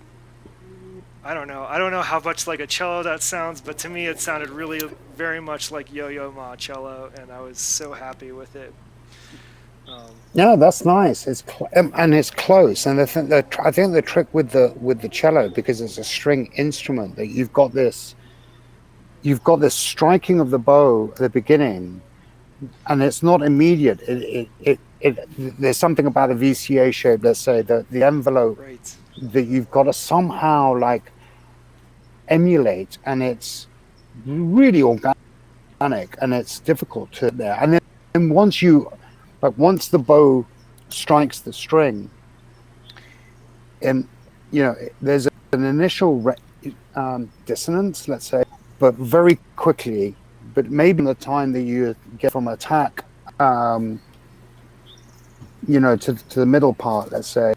I don't know how much like a cello that sounds, but to me it sounded really very much like Yo-Yo Ma cello, and I was so happy with it. Yeah, that's nice. And it's close. And I think the trick with the cello, because it's a string instrument, that you've got this striking of the bow at the beginning, and it's not immediate. There's something about the VCA shape. Let's say that the envelope Right. that you've got to somehow like emulate, and it's really organic, and it's difficult to there. And then once the bow strikes the string, and there's an initial dissonance, let's say, but very quickly, but maybe in the time that you get from attack, to the middle part, let's say,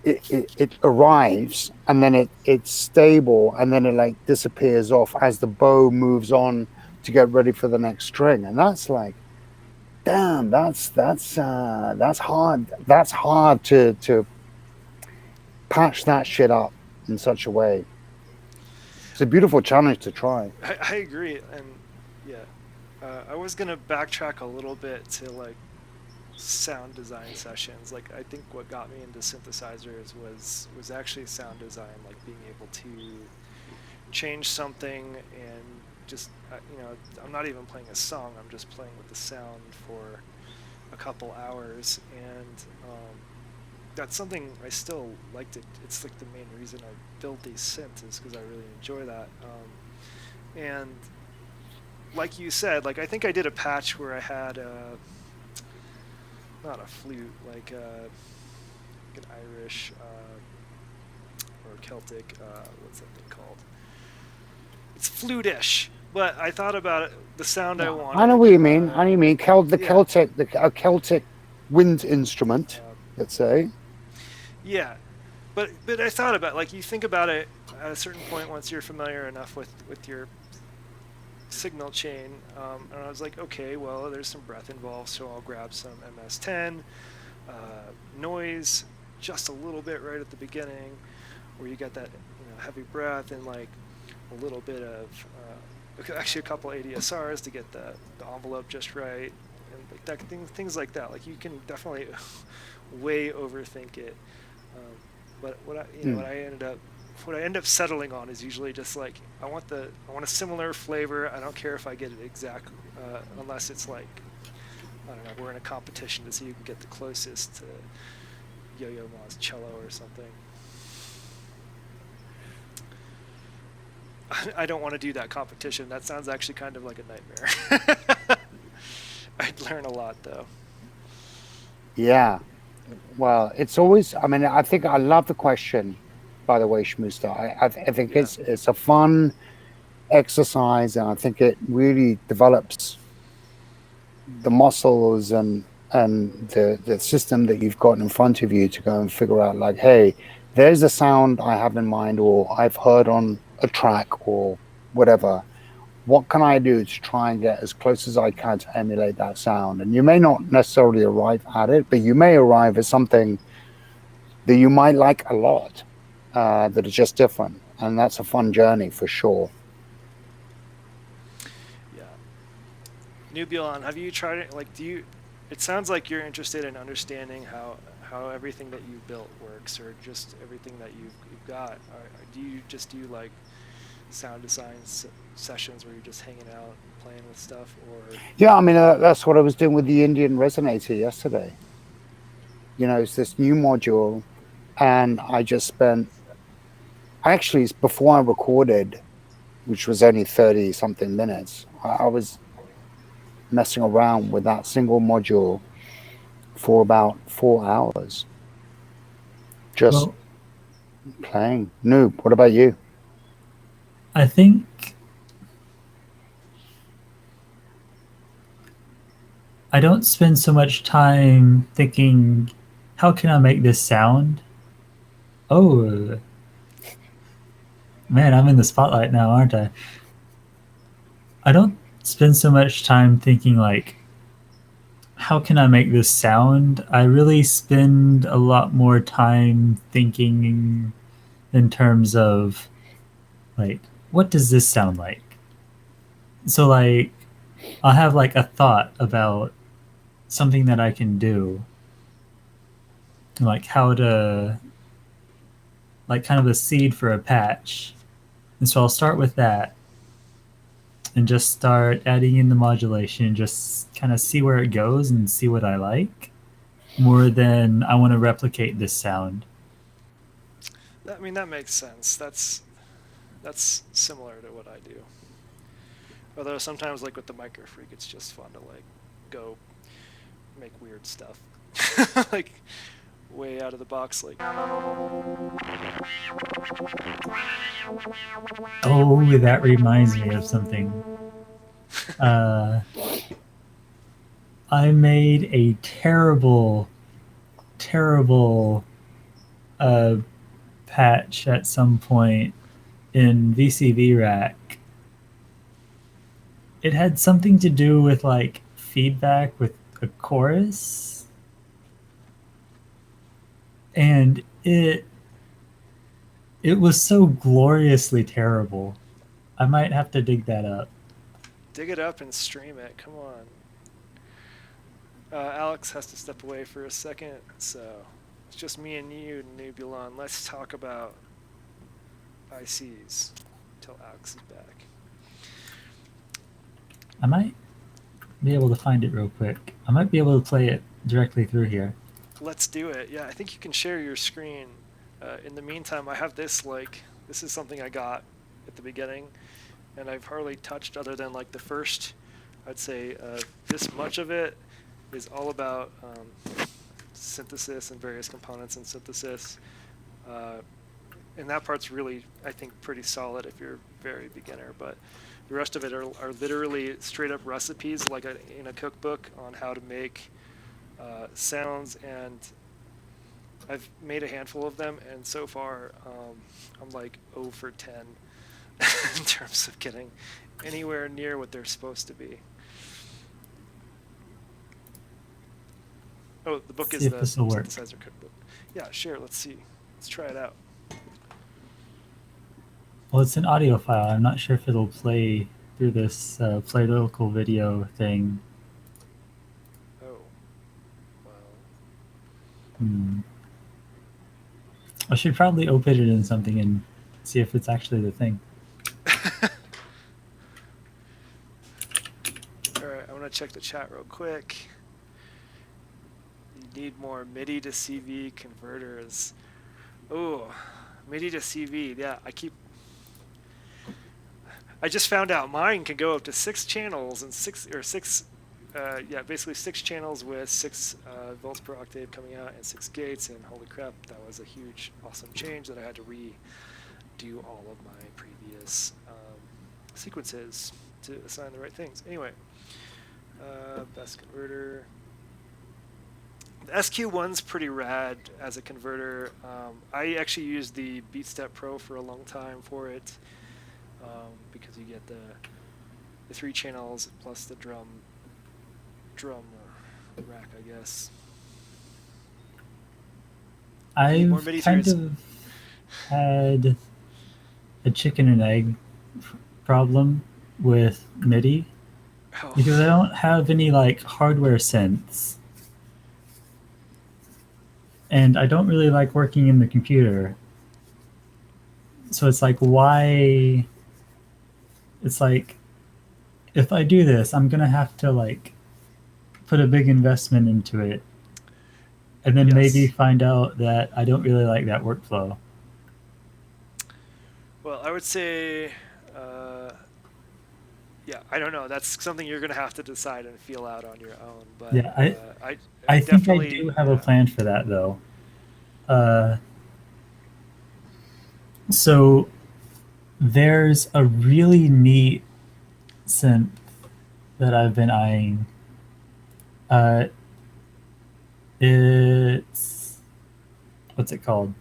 it arrives, and then it's stable, and then it like disappears off as the bow moves on to get ready for the next string. And that's like, damn, that's hard. That's hard to patch that shit up in such a way. It's a beautiful challenge to try. I agree, and yeah, I was gonna backtrack a little bit to like sound design sessions. Like I think what got me into synthesizers was actually sound design, like being able to change something and just I'm not even playing a song. I'm just playing with the sound for a couple hours, and that's something I still like to. It's like the main reason I build these synths is because I really enjoy that. And like you said, like I think I did a patch where I had not a flute, like an Irish or Celtic. What's that thing called? It's flute-ish. But I thought about it, the sound I wanted. I know what you mean. I know what you mean. Yeah. A Celtic wind instrument, let's say. Yeah, but I thought about, like, you think about it at a certain point once you're familiar enough with your signal chain, and I was like, okay, well, there's some breath involved, so I'll grab some MS-10, noise, just a little bit right at the beginning, where you get that heavy breath, and like a little bit of actually a couple ADSRs to get the envelope just right, and like that things like that. Like you can definitely way overthink it, but what I end up settling on is usually just like I want a similar flavor. I don't care if I get it exact, unless it's like I don't know, we're in a competition to see who can get the closest to Yo-Yo Ma's cello or something. I don't want to do that competition. That sounds actually kind of like a nightmare. I'd learn a lot though. Yeah. Well, it's always. I mean, I think I love the question. By the way, Shmusta, I think it's a fun exercise, and I think it really develops the muscles and the system that you've got in front of you to go and figure out, like, hey, there's a sound I have in mind, or I've heard on a track, or whatever. What can I do to try and get as close as I can to emulate that sound? And you may not necessarily arrive at it, but you may arrive at something that you might like a lot, that is just different. And that's a fun journey for sure. Yeah. Nubulon, have you tried it? Like, it sounds like you're interested in understanding how everything that you've built works, or just everything that you've got. Do you just do like sound design sessions where you're just hanging out and playing with stuff, or yeah, I mean, that's what I was doing with the Indian Resonator yesterday. It's this new module, and I just spent, actually, before I recorded, which was only 30 something minutes, I was messing around with that single module for about 4 hours, just playing. Noob, what about you? I think I don't spend so much time thinking, how can I make this sound? Oh, man, I'm in the spotlight now, aren't I? I don't spend so much time thinking, like, how can I make this sound? I really spend a lot more time thinking in terms of, like, what does this sound like? So, like, I'll have, like, a thought about something that I can do, like, how to, like, kind of a seed for a patch. And so I'll start with that and just start adding in the modulation, just kind of see where it goes and see what I like, more than I want to replicate this sound. I mean, that makes sense. That's similar to what I do. Although sometimes, like with the Micro Freak, it's just fun to like go make weird stuff, like way out of the box. Like, Oh, that reminds me of something. Uh, I made a terrible, terrible uh, patch at some point in VCV Rack. It had something to do with like feedback with a chorus, and it was so gloriously terrible. I might have to dig that up. dig it up and stream it. Come on. Alex has to step away for a second, so it's just me and you, Nubulon. Let's talk about ICs until Alex is back. I might be able to find it real quick. I might be able to play it directly through here. Let's do it. Yeah, I think you can share your screen. In the meantime, I have this, like, this is something I got at the beginning, and I've hardly touched other than like the first, I'd say this much of it is all about synthesis and various components in synthesis. And that part's really, I think, pretty solid if you're a very beginner, but the rest of it are literally straight up recipes, like in a cookbook, on how to make sounds, and I've made a handful of them, and so far I'm like 0 for 10 in terms of getting anywhere near what they're supposed to be. Oh, the book is the synthesizer cookbook. Yeah, sure, let's see. Let's try it out. Well, it's an audio file. I'm not sure if it'll play through this play local video thing. Oh, well. I should probably open it in something and see if it's actually the thing. Alright, I want to check the chat real quick. You need more Midi to CV converters. Oh, Midi to CV. Yeah, I just found out mine can go up to 6 channels and basically 6 channels with 6 volts per octave coming out and 6 gates. And holy crap, that was a huge, awesome change that I had to redo all of my previous sequences to assign the right things. Anyway, best converter. The SQ1's pretty rad as a converter. I actually used the BeatStep Pro for a long time for it, because you get the 3 channels plus the drum rack, I guess. I've kind of had a chicken and egg problem with MIDI because I don't have any like hardware synths. And I don't really like working in the computer. So it's like, why? It's like, if I do this, I'm going to have to like put a big investment into it. And then maybe find out that I don't really like that workflow. Well, I would say, yeah, I don't know. That's something you're going to have to decide and feel out on your own. But yeah, I think I do have a plan for that, though. So there's a really neat synth that I've been eyeing. Uh, it's what's it called?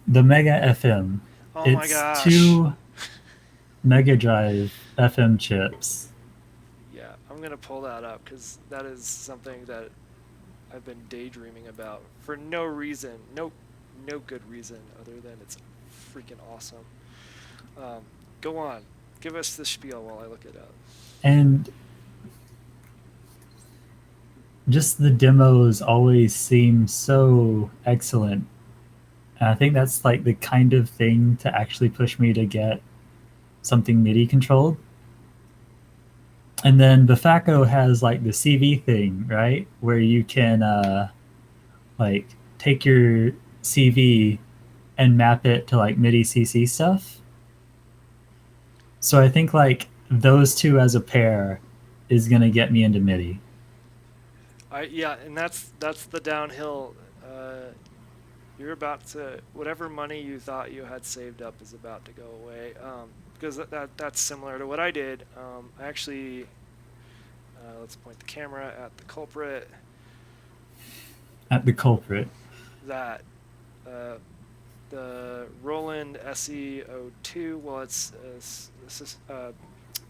The Mega FM. Oh my It's gosh. 2 Mega Drive FM chips. Yeah, I'm gonna pull that up because that is something that I've been daydreaming about for no reason, no good reason other than it's freaking awesome. Um, Go on, give us the spiel while I look it up. And just the demos always seem so excellent. And I think that's like the kind of thing to actually push me to get something MIDI controlled. And then Bafako has like the CV thing, right? Where you can like take your CV and map it to like MIDI CC stuff. So I think like those two as a pair is gonna get me into MIDI. Yeah, and that's the downhill. You're about to whatever money you thought you had saved up is about to go away. Because that's similar to what I did. I actually let's point the camera at the culprit. At the culprit. That the Roland SE02. Well, it's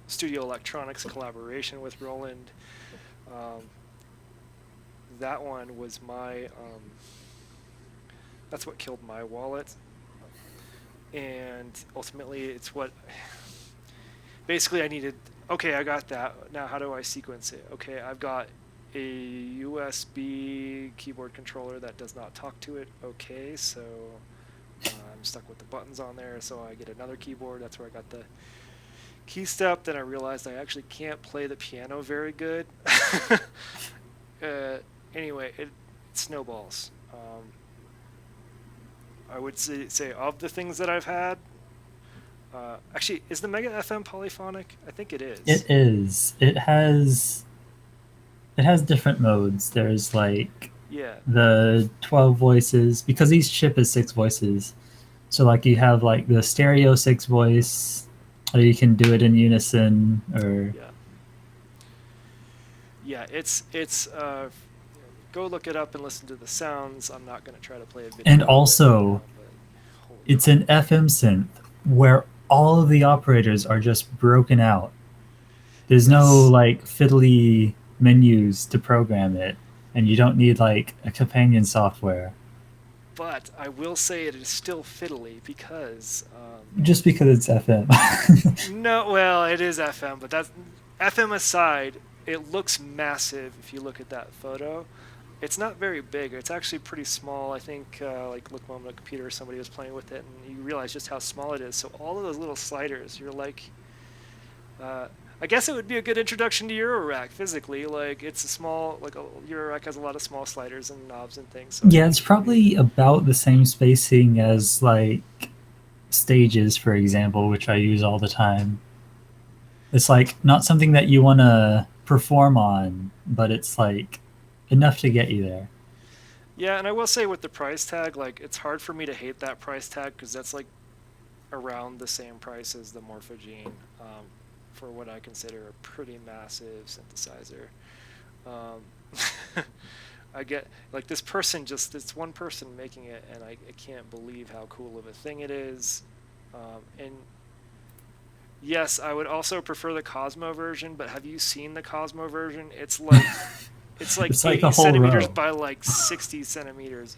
Studio Electronics collaboration with Roland. That one was my that's what killed my wallet, and ultimately it's what basically I needed. Okay, I got that. Now how do I sequence it? Okay, I've got a USB keyboard controller that does not talk to it. Okay, so I'm stuck with the buttons on there, so I get another keyboard. That's where I got the key step. Then I realized I actually can't play the piano very good. Anyway, it snowballs. I would say of the things that I've had, actually, is the Mega FM polyphonic? I think it is. It is. It has different modes. There's like Yeah. the 12 voices because each chip is 6 voices. So like you have like the stereo 6 voice, or you can do it in unison, or Yeah, it's go look it up and listen to the sounds. I'm not going to try to play a video. And also, it's an FM synth where all of the operators are just broken out. There's no like fiddly menus to program it, and you don't need like a companion software. But I will say it is still fiddly because just because it's FM. No, well, it is FM, but that's FM aside. It looks massive if you look at that photo. It's not very big. It's actually pretty small. I think like look on the computer, somebody was playing with it, and you realize just how small it is. So all of those little sliders, you're like, I guess it would be a good introduction to Eurorack physically. Like it's a small, like Eurorack has a lot of small sliders and knobs and things. So yeah, it's probably about the same spacing as like Stages, for example, which I use all the time. It's like not something that you want to perform on, but it's like enough to get you there. Yeah, and I will say with the price tag, like it's hard for me to hate that price tag because that's like around the same price as the Morphogene for what I consider a pretty massive synthesizer. I get like this person just it's one person making it, and I can't believe how cool of a thing it is. And yes, I would also prefer the Cosmo version, but have you seen the Cosmo version? It's like it's like It's like 80 a whole centimeters row. by like 60 centimeters.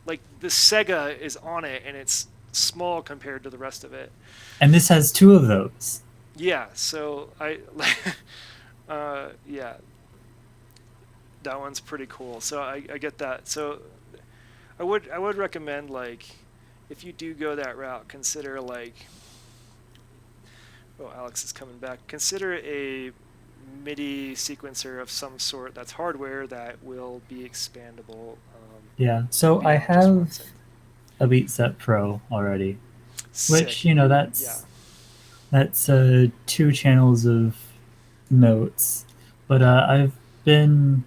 Like the Sega is on it, and it's small compared to the rest of it. And this has 2 of those. Yeah, so yeah, that one's pretty cool. So I get that. So I would recommend like if you do go that route, consider like oh Alex is coming back. Consider a MIDI sequencer of some sort that's hardware that will be expandable. Yeah, so I have a Beat Set Pro already, which you know that's 2 channels of notes, but I've been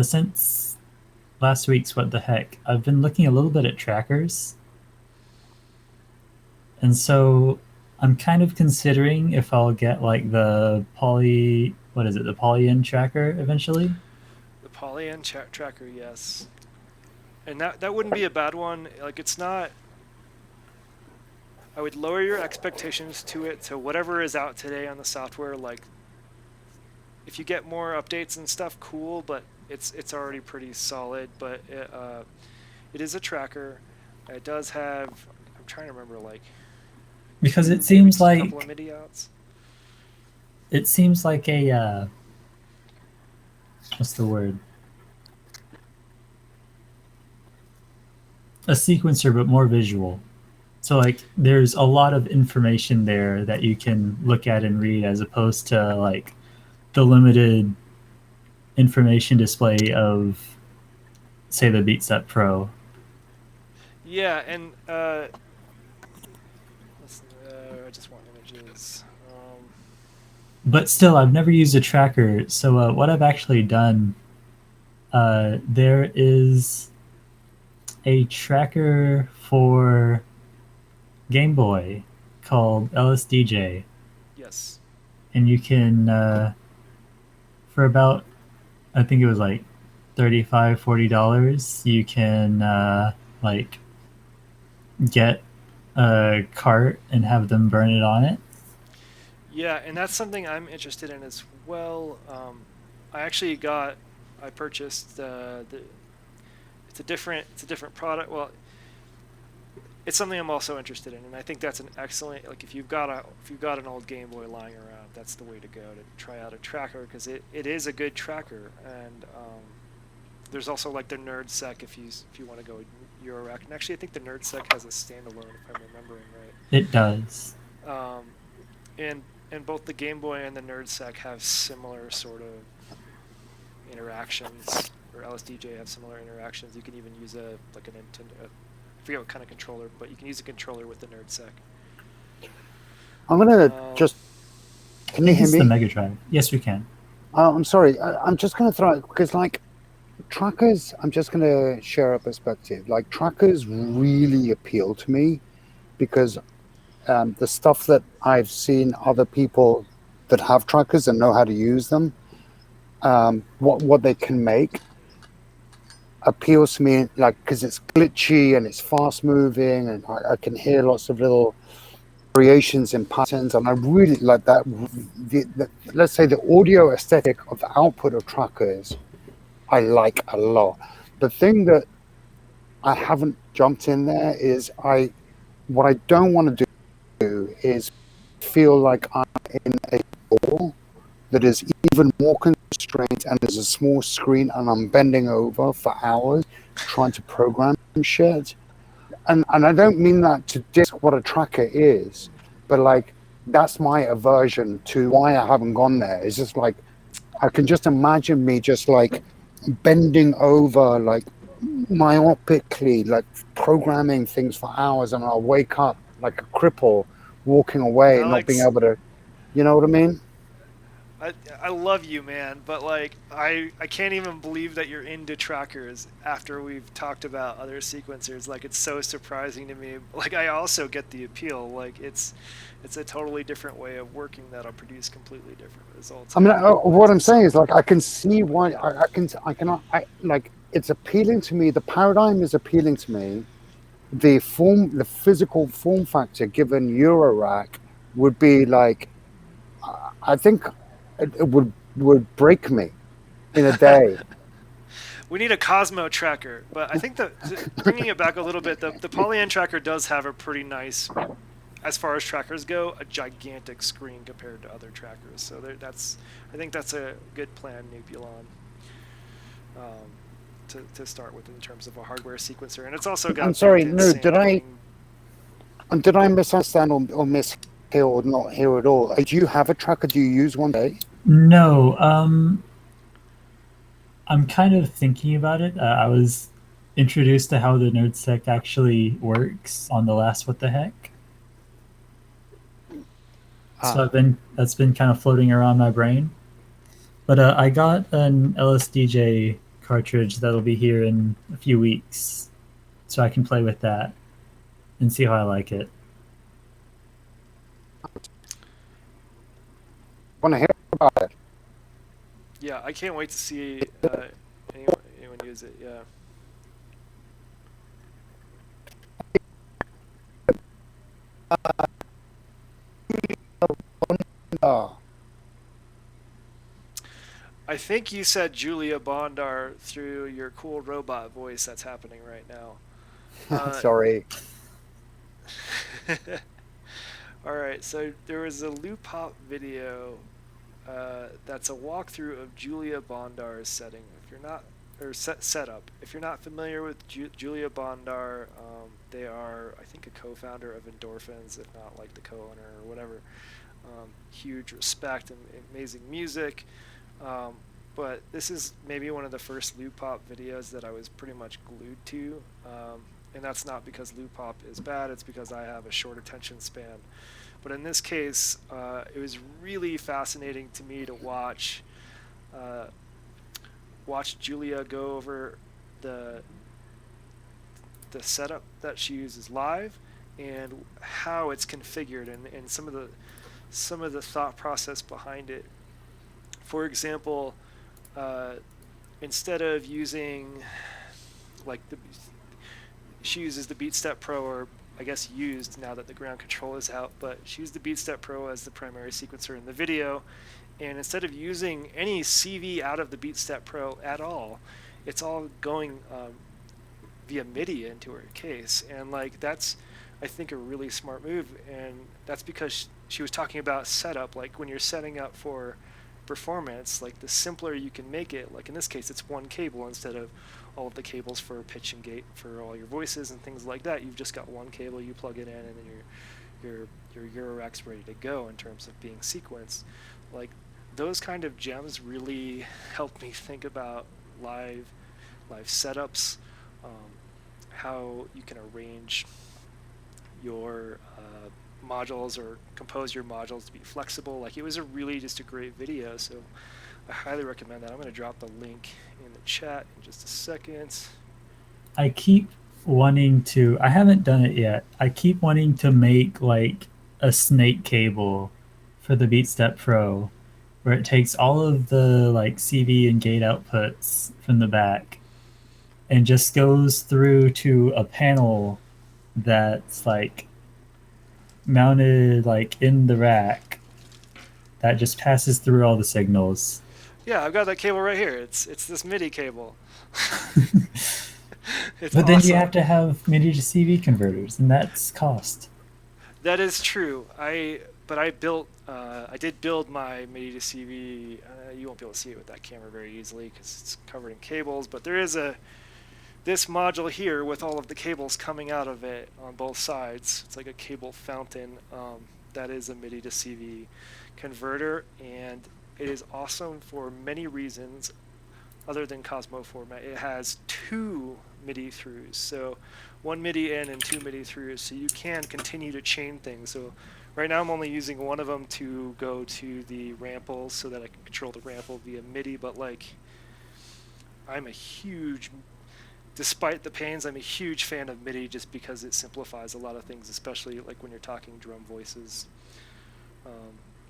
since last week's What the Heck, I've been looking a little bit at trackers, and so I'm kind of considering if I'll get like the what is it, the poly-in tracker eventually. The poly-in tracker, yes, and that wouldn't be a bad one. Like, it's not. I would lower your expectations to it to whatever is out today on the software. Like, if you get more updates and stuff, cool, but it's already pretty solid. But it is a tracker. It does have. I'm trying to remember, like, Because it maybe seems just a couple of like MIDI outs. it seems like a what's the word? A sequencer, but more visual. So like there's a lot of information there that you can look at and read, as opposed to like the limited information display of, say, the BeatStep Pro. Yeah, and I just want images. But still, I've never used a tracker. So what I've actually done, there is a tracker for Game Boy called LSDJ, Yes. and you can for about, I think it was like $35-40, you can like get a cart and have them burn it on it. Yeah, and that's something I'm interested in as well. I purchased it's a different product. Well, it's something I'm also interested in, and I think that's an excellent, like, if you've got an old Game Boy lying around, that's the way to go to try out a tracker, because it is a good tracker. And there's also like the NerdSec if you want to go Eurorack, and actually I think the NerdSec has a standalone, if I'm remembering right. It does. And both the Game Boy and the NerdSec have similar sort of interactions, or LSDJ have similar interactions. You can even use a Nintendo. I forget what kind of controller, but you can use a controller with the NerdSec. I'm gonna just. Can you hear It's me? the Mega Drive. Yes, we can. I'm sorry. I'm just gonna throw it because, like, trackers. I'm just gonna share a perspective. Like, trackers really appeal to me because the stuff that I've seen other people that have trackers and know how to use them, what they can make appeals to me, like, because it's glitchy and it's fast moving, and I can hear lots of little variations in patterns, and I really like that. Let's say the audio aesthetic of the output of trackers, I like a lot. The thing that I haven't jumped in there is what I don't want to do is feel like I'm in a ball that is even more constrained and there's a small screen and I'm bending over for hours trying to program shit. And I don't mean that to diss what a tracker is, but like that's my aversion to why I haven't gone there. It's just like I can just imagine me just like bending over, like myopically, like programming things for hours, and I'll wake up like a cripple, walking away, not being Alex, able to, you know what I mean? I love you, man, but like I can't even believe that you're into trackers after we've talked about other sequencers. Like, it's so surprising to me. Like, I also get the appeal. Like, it's a totally different way of working that'll produce completely different results. I mean, what I'm It's saying is like I can see why I like it's appealing to me. The paradigm is appealing to me. The physical form factor given Eurorack would be like, I think it would break me in a day. We need a Cosmo tracker, but I think bringing it back a little bit, the Polyand tracker does have a pretty nice, as far as trackers go, a gigantic screen compared to other trackers. So I think that's a good plan, Nupulon, to start with in terms of a hardware sequencer, and it's also got. I'm sorry, no, did I misunderstand or mishear or not hear at all? Do you have a tracker? Do you use one day? No, I'm kind of thinking about it. I was introduced to how the NerdSec actually works on the last What the Heck. So that's been kind of floating around my brain. But I got an LSDJ cartridge that'll be here in a few weeks, so I can play with that and see how I like it. Want to hear about it? Yeah, I can't wait to see anyone use it. Yeah. Oh, I think you said Julia Bondar through your cool robot voice that's happening right now. sorry. All right, so there was a loop hop video that's a walkthrough of Julia Bondar's setting. If you're not or setup, if you're not familiar with Julia Bondar, they are, I think, a co-founder of Endorphins, if not like the co-owner or whatever. Huge respect and amazing music. Um, but this is maybe one of the first loop hop videos that I was pretty much glued to. And that's not because loop hop is bad, it's because I have a short attention span. But in this case, it was really fascinating to me to uh, watch Julia go over the setup that she uses live and how it's configured, and some of the thought process behind it. For example, uh, instead of using like she uses the BeatStep Pro, or I guess used now that the ground control is out, but she used the BeatStep Pro as the primary sequencer in the video. And instead of using any CV out of the BeatStep Pro at all, it's all going via Midi into her case. And like that's, I think, a really smart move. And that's because she was talking about setup. Like when you're setting up for performance, like the simpler you can make it, like in this case it's one cable instead of all of the cables for pitch and gate for all your voices and things like that. You've just got one cable, you plug it in, and then your Eurorack's ready to go in terms of being sequenced. Like those kind of gems really helped me think about live setups, how you can arrange your modules or compose your modules to be flexible. Like it was a really just a great video, so I highly recommend that. I'm going to drop the link in the chat in just a second. I keep wanting to. I haven't done it yet. I keep wanting to make like a snake cable for the BeatStep Pro, where it takes all of the like CV and gate outputs from the back, and just goes through to a panel that's like mounted like in the rack that just passes through all the signals. Yeah, I've got that cable right here. It's this MIDI cable. It's But then awesome. you have to have MIDI to CV converters, and that's cost. That is true. I did build my MIDI to CV. You won't be able to see it with that camera very easily because it's covered in cables. But there is this module here with all of the cables coming out of it on both sides. It's like a cable fountain. That is a MIDI to CV converter, and it is awesome for many reasons other than Cosmo format. It has two MIDI throughs, so one MIDI in and two MIDI throughs, so you can continue to chain things. So right now I'm only using one of them to go to the rample so that I can control the rample via MIDI, but like I'm a huge, despite the pains, I'm a huge fan of MIDI just because it simplifies a lot of things, especially like when you're talking drum voices.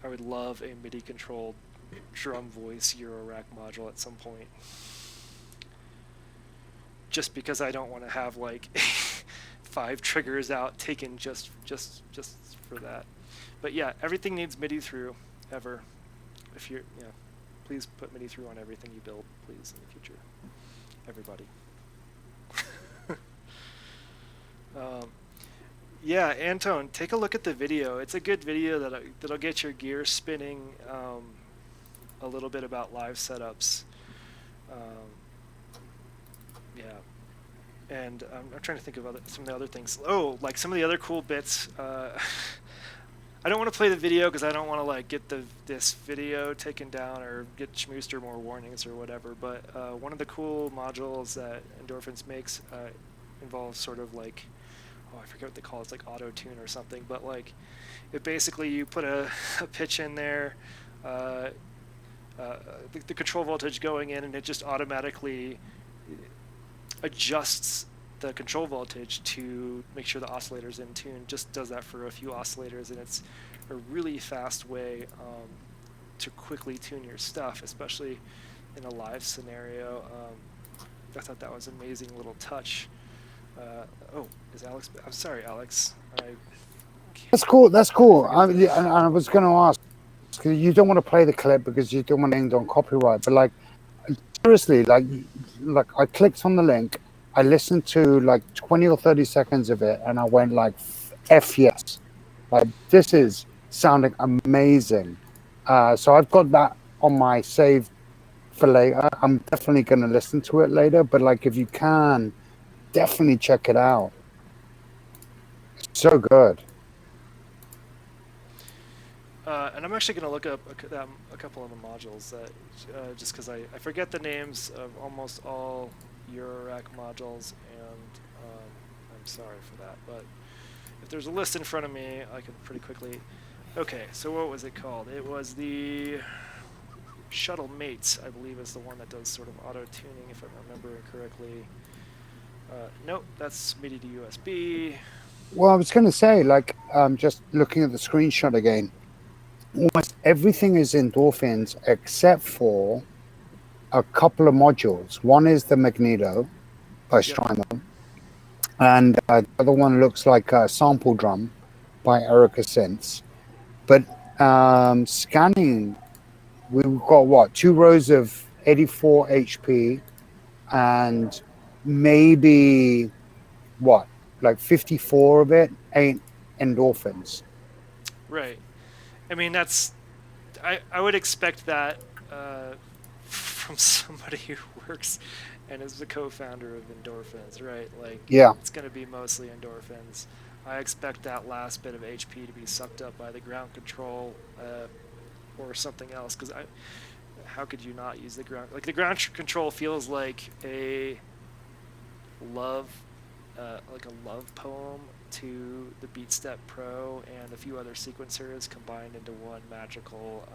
I would love a MIDI controlled drum voice Eurorack module at some point, just because I don't want to have like 5 triggers out taken just for that. But yeah, everything needs MIDI through ever. If you're, yeah, please put MIDI through on everything you build, please, in the future, everybody. Yeah, Antone, take a look at the video. It's a good video that'll get your gears spinning a little bit about live setups. Yeah, and I'm trying to think of some of the other things. Oh, like some of the other cool bits. I don't want to play the video because I don't want to like get this video taken down or get Schmooster more warnings or whatever. But one of the cool modules that Endorphins makes involves sort of like, oh, I forget what they call it. It's like auto tune or something. But like, it basically you put a pitch in there, the control voltage going in, and it just automatically adjusts the control voltage to make sure the oscillator's in tune. Just does that for a few oscillators, and it's a really fast way to quickly tune your stuff, especially in a live scenario. I thought that was an amazing little touch. Oh, is Alex? I'm sorry, Alex. That's cool. That's cool. forget I was going to ask, because you don't want to play the clip because you don't want to end on copyright. But like, seriously, like I clicked on the link, I listened to like 20 or 30 seconds of it, and I went like, "F yes!" Like this is sounding amazing. So I've got that on my save for later. I'm definitely going to listen to it later. But like, if you can, definitely check it out. It's so good. And I'm actually going to look up a couple of the modules that, just because I forget the names of almost all Eurorack modules, and I'm sorry for that. But if there's a list in front of me, I can pretty quickly. Okay, so what was it called? It was the Shuttle Mates, I believe, is the one that does sort of auto tuning, if I'm remembering correctly. Nope, that's Midi to USB. Well, I was going to say, like, just looking at the screenshot again, almost everything is endorphins except for a couple of modules. One is the Magneto by Strymon, and the other one looks like a sample drum by Erica Synths. But scanning, we've got what, 2 rows of 84 HP and maybe what, like 54 of it ain't endorphins. Right. I mean, I would expect that from somebody who works and is the co-founder of Endorphins, right? Like, Yeah. it's going to be mostly endorphins. I expect that last bit of HP to be sucked up by the ground control or something else, because how could you not use the ground? Like, the ground control feels like a love poem to the BeatStep Pro and a few other sequencers combined into one magical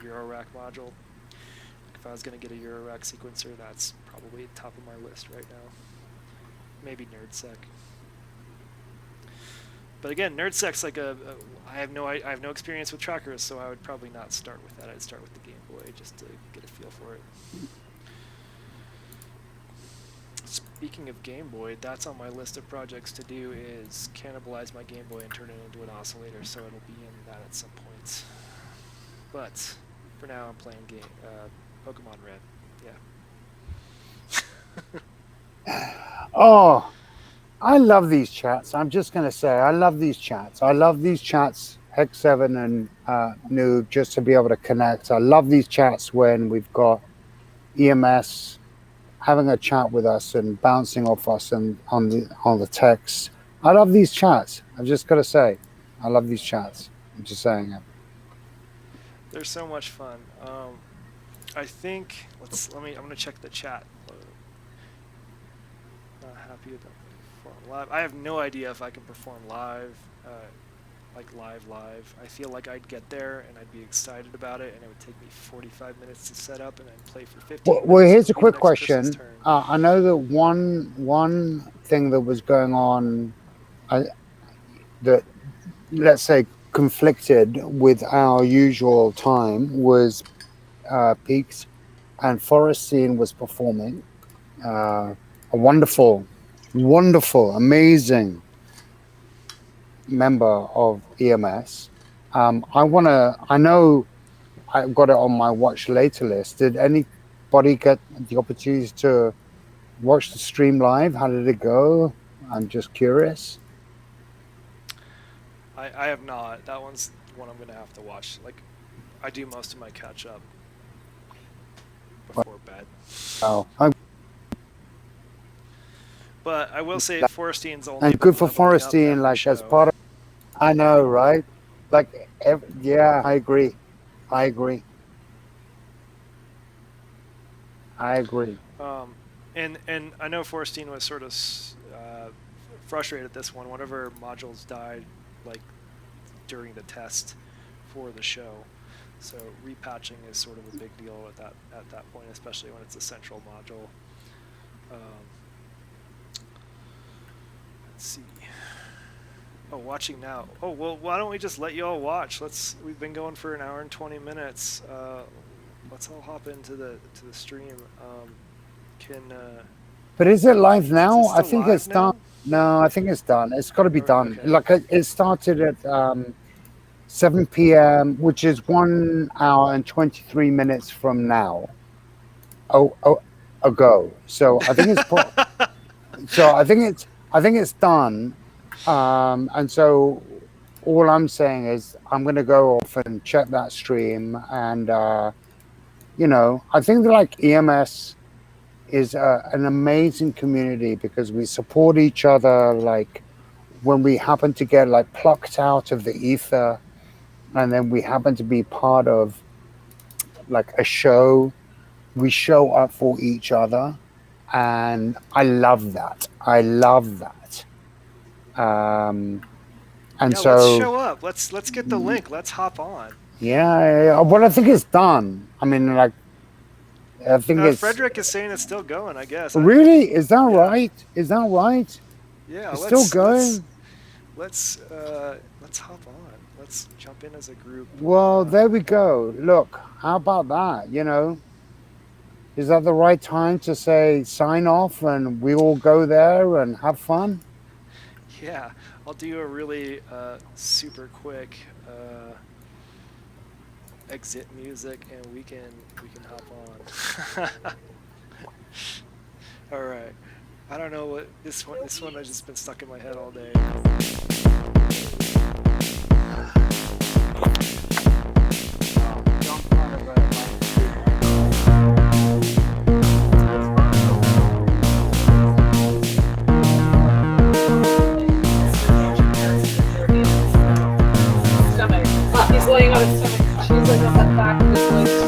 Eurorack module. If I was going to get a Eurorack sequencer, that's probably top of my list right now. Maybe NerdSec. But again, NerdSec's like I have no experience with trackers, so I would probably not start with that. I'd start with the Game Boy just to get a feel for it. Speaking of Game Boy, that's on my list of projects to do, is cannibalize my Game Boy and turn it into an oscillator, so it'll be in that at some point. But for now, I'm playing Pokemon Red. Yeah. Oh, I love these chats. I'm just going to say, I love these chats. I love these chats, Hex7 and Noob, just to be able to connect. I love these chats when we've got EMS having a chat with us and bouncing off us and on the text. I love these chats. I've just got to say, I love these chats. I'm just saying it. They're so much fun. I think I'm gonna check the chat. Not happy with perform live. I have no idea if I can perform live, like live. I feel like I'd get there and I'd be excited about it, and it would take me 45 minutes to set up and then play for 15 minutes. Well, here's a quick question. I know that one thing that was going on, that, let's say, conflicted with our usual time was Peaks and Forestine was performing. A wonderful, amazing member of EMS. I know I've got it on my watch later list. Did anybody get the opportunity to watch the stream live? How did it go? I'm just curious. I have not. That one's one I'm gonna have to watch. Like, I do most of my catch up before bed. Oh, but I will say Forestine's only. And good for Forestine, like as part of. I know, right? Like, yeah, I agree. And I know Forestine was sort of frustrated at this one. One of her modules died, like, during the test for the show. So repatching is sort of a big deal at that point, especially when it's a central module. Let's see. Oh, watching now. Oh well, why don't we just let you all watch? We've been going for an hour and 20 minutes. Let's all hop into the stream. Can But is it live Is now? it I still think live it's done. now? No, I think it's done. It's got to be done. Okay. Like it started at 7 p.m., which is 1 hour and 23 minutes from now. Ago. So I think I think it's done. And so all I'm saying is I'm going to go off and check that stream, and I think that like EMS is an amazing community because we support each other. Like when we happen to get like plucked out of the ether, and then we happen to be part of like a show, we show up for each other, and I love that. I love that. And Yeah, so let's show up. Let's get the link. Let's hop on. yeah. Well, I think it's done. I mean, like, I think it's Frederick is saying it's still going. I guess. really. Is that Yeah. right? Is that right? Yeah. It's still going. Let's hop on. Let's jump in as a group. Well, there we go. Look, how about that? Is that the right time to say sign off and we all go there and have fun? Yeah, I'll do a really super quick exit music, and we can hop on. All right. I don't know what this one has just been stuck in my head all day. He's laying on his stomach. She's like on the back of his legs.